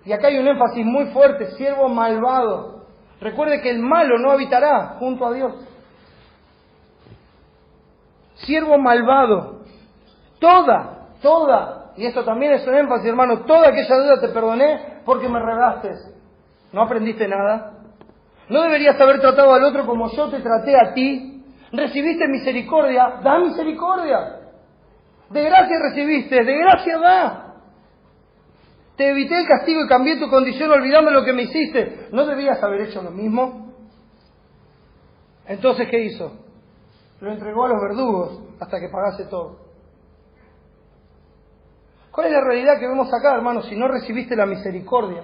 Y acá hay un énfasis muy fuerte: siervo malvado. Recuerde que el malo no habitará junto a Dios. Siervo malvado. Toda, y esto también es un énfasis, hermano, toda aquella deuda te perdoné porque me rogaste. ¿No aprendiste nada? ¿No deberías haber tratado al otro como yo te traté a ti? ¿Recibiste misericordia? Da misericordia. De gracia recibiste, de gracia da. Te evité el castigo y cambié tu condición olvidando lo que me hiciste. ¿No debías haber hecho lo mismo? Entonces, ¿qué hizo? Lo entregó a los verdugos hasta que pagase todo. ¿Cuál es la realidad que vemos acá, hermanos? Si no recibiste la misericordia,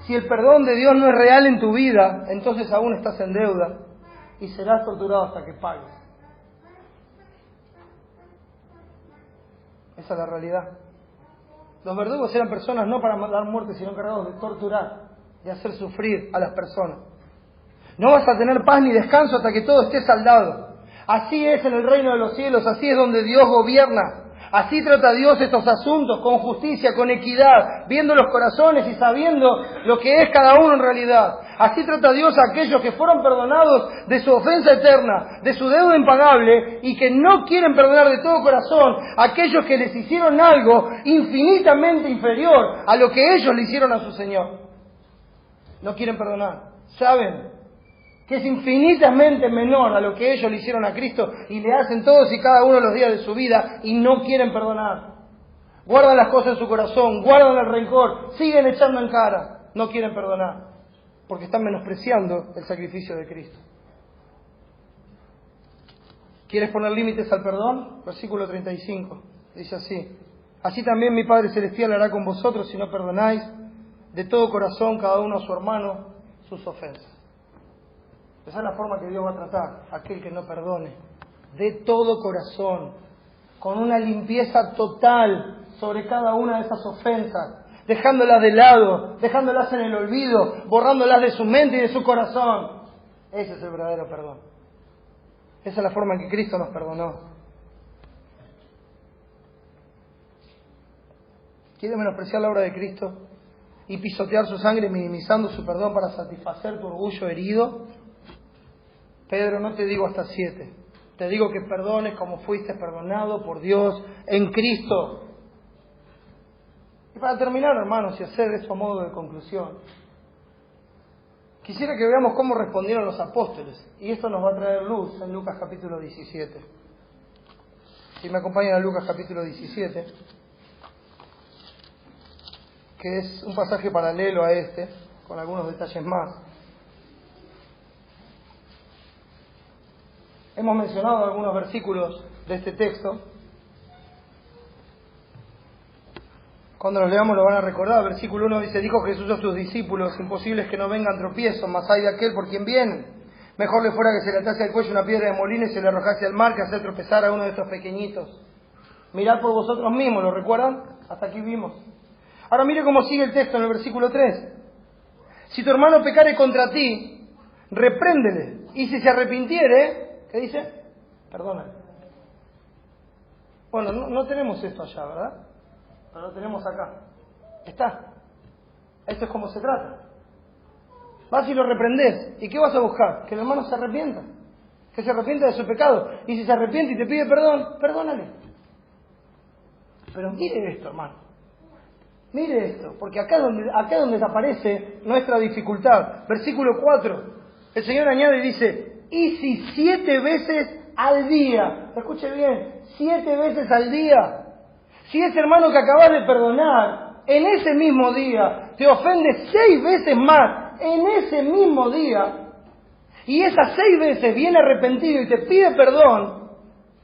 si el perdón de Dios no es real en tu vida, entonces aún estás en deuda y serás torturado hasta que pagues. Esa es la realidad. Los verdugos eran personas no para dar muerte, sino encargados de torturar, de hacer sufrir a las personas. No vas a tener paz ni descanso hasta que todo esté saldado. Así es en el reino de los cielos, así es donde Dios gobierna. Así trata Dios estos asuntos, con justicia, con equidad, viendo los corazones y sabiendo lo que es cada uno en realidad. Así trata Dios a aquellos que fueron perdonados de su ofensa eterna, de su deuda impagable, y que no quieren perdonar de todo corazón a aquellos que les hicieron algo infinitamente inferior a lo que ellos le hicieron a su Señor. No quieren perdonar. Saben que es infinitamente menor a lo que ellos le hicieron a Cristo y le hacen todos y cada uno de los días de su vida, y no quieren perdonar. Guardan las cosas en su corazón, guardan el rencor, siguen echando en cara, no quieren perdonar, porque están menospreciando el sacrificio de Cristo. ¿Quieres poner límites al perdón? Versículo 35, dice así: así también mi Padre Celestial hará con vosotros si no perdonáis de todo corazón cada uno a su hermano sus ofensas. Esa es la forma que Dios va a tratar a aquel que no perdone, de todo corazón, con una limpieza total sobre cada una de esas ofensas, dejándolas de lado, dejándolas en el olvido, borrándolas de su mente y de su corazón. Ese es el verdadero perdón. Esa es la forma en que Cristo nos perdonó. quiere menospreciar la obra de Cristo y pisotear su sangre minimizando su perdón para satisfacer tu orgullo herido. Pedro, no te digo hasta 7. Te digo que perdones como fuiste perdonado por Dios en Cristo. Y para terminar, hermanos, y hacer esto a modo de conclusión, quisiera que veamos cómo respondieron los apóstoles. Y esto nos va a traer luz en Lucas capítulo 17. Si me acompañan a Lucas capítulo 17, que es un pasaje paralelo a este, con algunos detalles más. Hemos mencionado algunos versículos de este texto. Cuando los leamos lo van a recordar. Versículo 1 dice: dijo Jesús a sus discípulos: imposible es que no vengan tropiezos, mas hay de aquel por quien vienen. Mejor le fuera que se le atase al cuello una piedra de molino y se le arrojase al mar, que hacer tropezar a uno de estos pequeñitos. Mirad por vosotros mismos, ¿lo recuerdan? Hasta aquí vimos. Ahora mire cómo sigue el texto en el versículo 3. Si tu hermano pecare contra ti, repréndele, y si se arrepintiere, ¿qué dice? Perdónale. Bueno, no tenemos esto allá, ¿verdad? Pero lo tenemos acá. Está. Esto es como se trata. Vas y lo reprendés. ¿Y qué vas a buscar? Que el hermano se arrepienta. Que se arrepienta de su pecado. Y si se arrepiente y te pide perdón, perdónale. Pero mire esto, hermano. Mire esto. Porque acá es donde aparece nuestra dificultad. Versículo 4. El Señor añade y dice: y si 7 veces al día. Escuche bien. 7 veces al día. Si ese hermano que acabas de perdonar, en ese mismo día, te ofende 6 veces más, en ese mismo día, y esas 6 veces viene arrepentido y te pide perdón,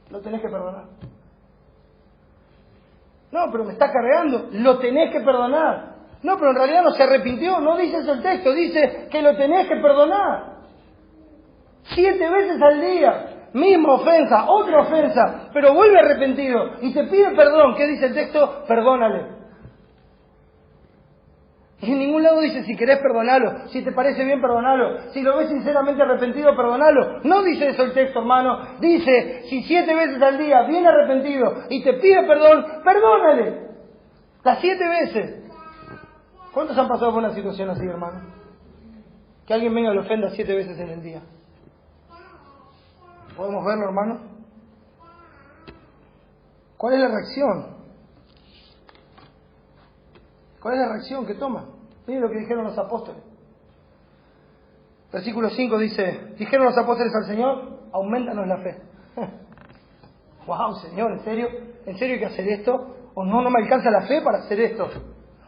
lo tenés que perdonar. No, pero me está cargando, lo tenés que perdonar. No, pero en realidad no se arrepintió, no dice eso el texto, dice que lo tenés que perdonar. 7 veces al día. Misma ofensa, otra ofensa, pero vuelve arrepentido y te pide perdón. ¿Qué dice el texto? Perdónale. Y en ningún lado dice si querés perdonalo, si te parece bien perdonalo, si lo ves sinceramente arrepentido perdonalo. No dice eso el texto, hermano. Dice, si 7 veces al día viene arrepentido y te pide perdón, perdónale. Las 7 veces. ¿Cuántos han pasado por una situación así, hermano? Que alguien venga y lo ofenda 7 veces en el día. ¿Podemos verlo, hermano? ¿Cuál es la reacción? ¿Cuál es la reacción que toma? Miren lo que dijeron los apóstoles. Versículo 5 dice: dijeron los apóstoles al Señor: aumentanos la fe. Wow, Señor, ¿en serio? ¿En serio hay que hacer esto? ¿O no me alcanza la fe para hacer esto?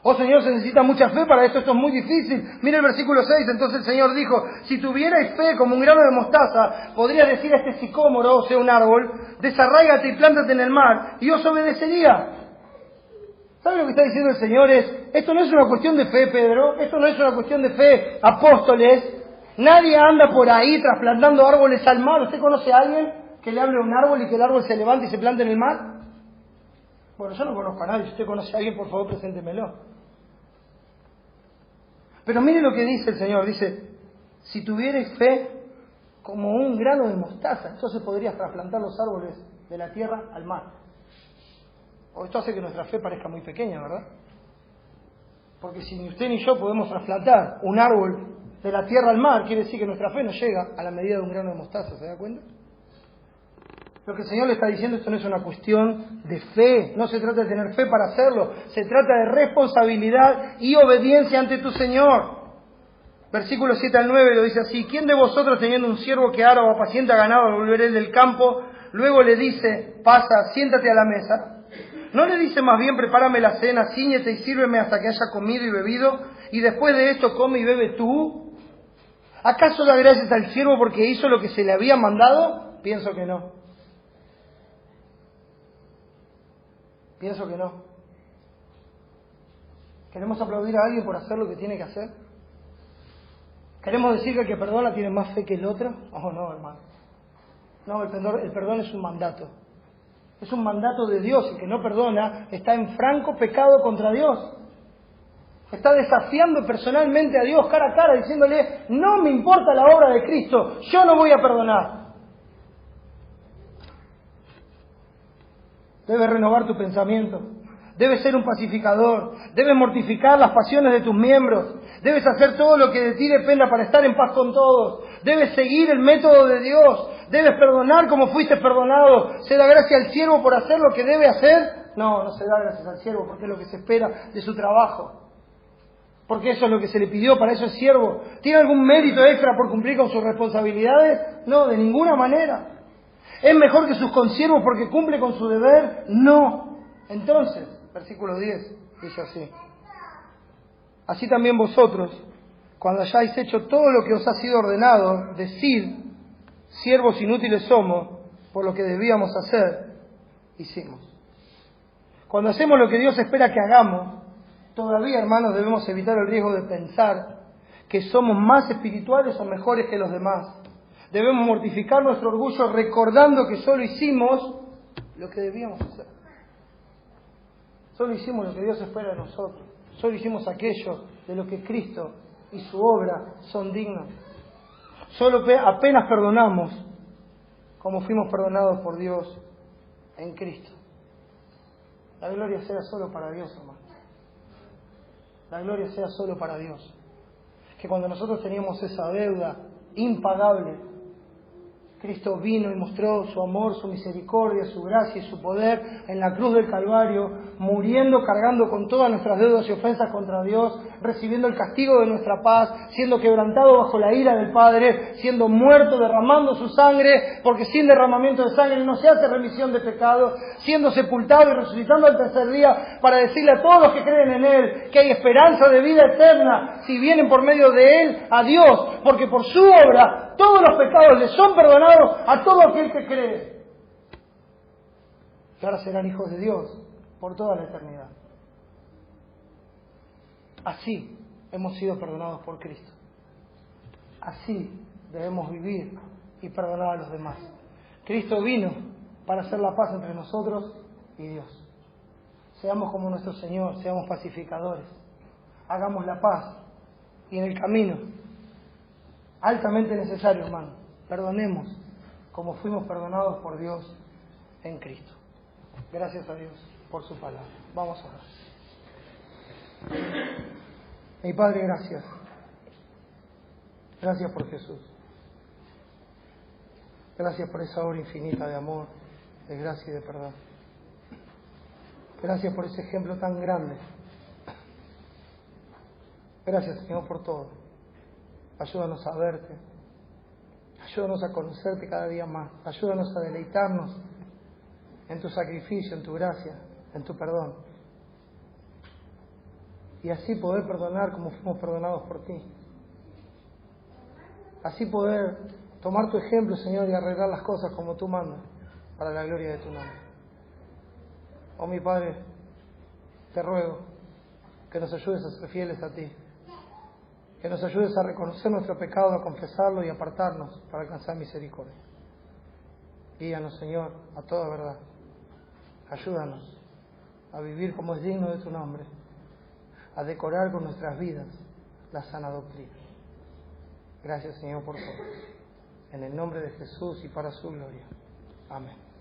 Oh Señor, se necesita mucha fe para esto es muy difícil. Mira el versículo 6, entonces el Señor dijo: si tuvierais fe como un grano de mostaza, podrías decir a este sicómoro, o sea un árbol: desarráigate y plántate en el mar, y os obedecería. ¿Sabe lo que está diciendo el Señor? Esto no es una cuestión de fe, Pedro, esto no es una cuestión de fe, apóstoles. Nadie anda por ahí trasplantando árboles al mar. ¿Usted conoce a alguien que le hable a un árbol y que el árbol se levante y se plante en el mar? Bueno, yo no conozco a nadie. Si usted conoce a alguien, por favor, preséntemelo. Pero mire lo que dice el Señor. Dice: si tuvierais fe como un grano de mostaza, entonces podrías trasplantar los árboles de la tierra al mar. O esto hace que nuestra fe parezca muy pequeña, ¿verdad? Porque si ni usted ni yo podemos trasplantar un árbol de la tierra al mar, quiere decir que nuestra fe no llega a la medida de un grano de mostaza. ¿Se da cuenta? Lo que el Señor le está diciendo, esto no es una cuestión de fe, no se trata de tener fe para hacerlo, se trata de responsabilidad y obediencia ante tu Señor. Versículos 7 al 9 lo dice así: ¿quién de vosotros, teniendo un siervo que ara o apacienta ganado al volver él del campo, luego le dice: pasa, siéntate a la mesa? ¿No le dice más bien: prepárame la cena, cíñete y sírveme hasta que haya comido y bebido, y después de esto come y bebe tú? ¿Acaso da gracias al siervo porque hizo lo que se le había mandado? Pienso que no. Pienso que no. ¿Queremos aplaudir a alguien por hacer lo que tiene que hacer? ¿Queremos decir que el que perdona tiene más fe que el otro? Oh, no, hermano. No, el perdón es un mandato. Es un mandato de Dios. El que no perdona está en franco pecado contra Dios. Está desafiando personalmente a Dios cara a cara, diciéndole: no me importa la obra de Cristo, yo no voy a perdonar. Debes renovar tu pensamiento. Debes ser un pacificador. Debes mortificar las pasiones de tus miembros. Debes hacer todo lo que de ti dependa para estar en paz con todos. Debes seguir el método de Dios. Debes perdonar como fuiste perdonado. ¿Se da gracia al siervo por hacer lo que debe hacer? No, no se da gracias al siervo porque es lo que se espera de su trabajo. Porque eso es lo que se le pidió, para eso es siervo. ¿Tiene algún mérito extra por cumplir con sus responsabilidades? No, de ninguna manera. ¿Es mejor que sus consiervos porque cumple con su deber? No. Entonces, versículo 10, dice así. Así también vosotros, cuando hayáis hecho todo lo que os ha sido ordenado, decid, siervos inútiles somos, por lo que debíamos hacer, hicimos. Cuando hacemos lo que Dios espera que hagamos, todavía, hermanos, debemos evitar el riesgo de pensar que somos más espirituales o mejores que los demás. Debemos mortificar nuestro orgullo recordando que solo hicimos lo que debíamos hacer. Solo hicimos lo que Dios espera de nosotros. Solo hicimos aquello de lo que Cristo y su obra son dignos. Solo apenas perdonamos como fuimos perdonados por Dios en Cristo. La gloria sea solo para Dios, hermano. La gloria sea solo para Dios. Que cuando nosotros teníamos esa deuda impagable, Cristo vino y mostró su amor, su misericordia, su gracia y su poder en la cruz del Calvario, muriendo, cargando con todas nuestras deudas y ofensas contra Dios, recibiendo el castigo de nuestra paz, siendo quebrantado bajo la ira del Padre, siendo muerto, derramando su sangre, porque sin derramamiento de sangre no se hace remisión de pecado, siendo sepultado y resucitando al tercer día para decirle a todos los que creen en Él que hay esperanza de vida eterna si vienen por medio de Él a Dios, porque por su obra todos los pecados les son perdonados a todo aquel que cree. Que ahora serán hijos de Dios por toda la eternidad. Así hemos sido perdonados por Cristo. Así debemos vivir y perdonar a los demás. Cristo vino para hacer la paz entre nosotros y Dios. Seamos como nuestro Señor, seamos pacificadores. Hagamos la paz y en el camino, altamente necesario, hermano, perdonemos como fuimos perdonados por Dios en Cristo. Gracias a Dios por su palabra. Vamos a orar. Mi Padre, gracias. Gracias por Jesús. Gracias por esa obra infinita de amor, de gracia y de perdón. Gracias por ese ejemplo tan grande. Gracias, Señor, por todo. Ayúdanos a verte. Ayúdanos a conocerte cada día más. Ayúdanos a deleitarnos en tu sacrificio, en tu gracia, en tu perdón. Y así poder perdonar como fuimos perdonados por ti. Así poder tomar tu ejemplo, Señor, y arreglar las cosas como tú mandas, para la gloria de tu nombre. Oh, mi Padre, te ruego que nos ayudes a ser fieles a ti. Que nos ayudes a reconocer nuestro pecado, a confesarlo y apartarnos para alcanzar misericordia. Guíanos, Señor, a toda verdad. Ayúdanos a vivir como es digno de tu nombre, a decorar con nuestras vidas la sana doctrina. Gracias, Señor, por todo. En el nombre de Jesús y para su gloria. Amén.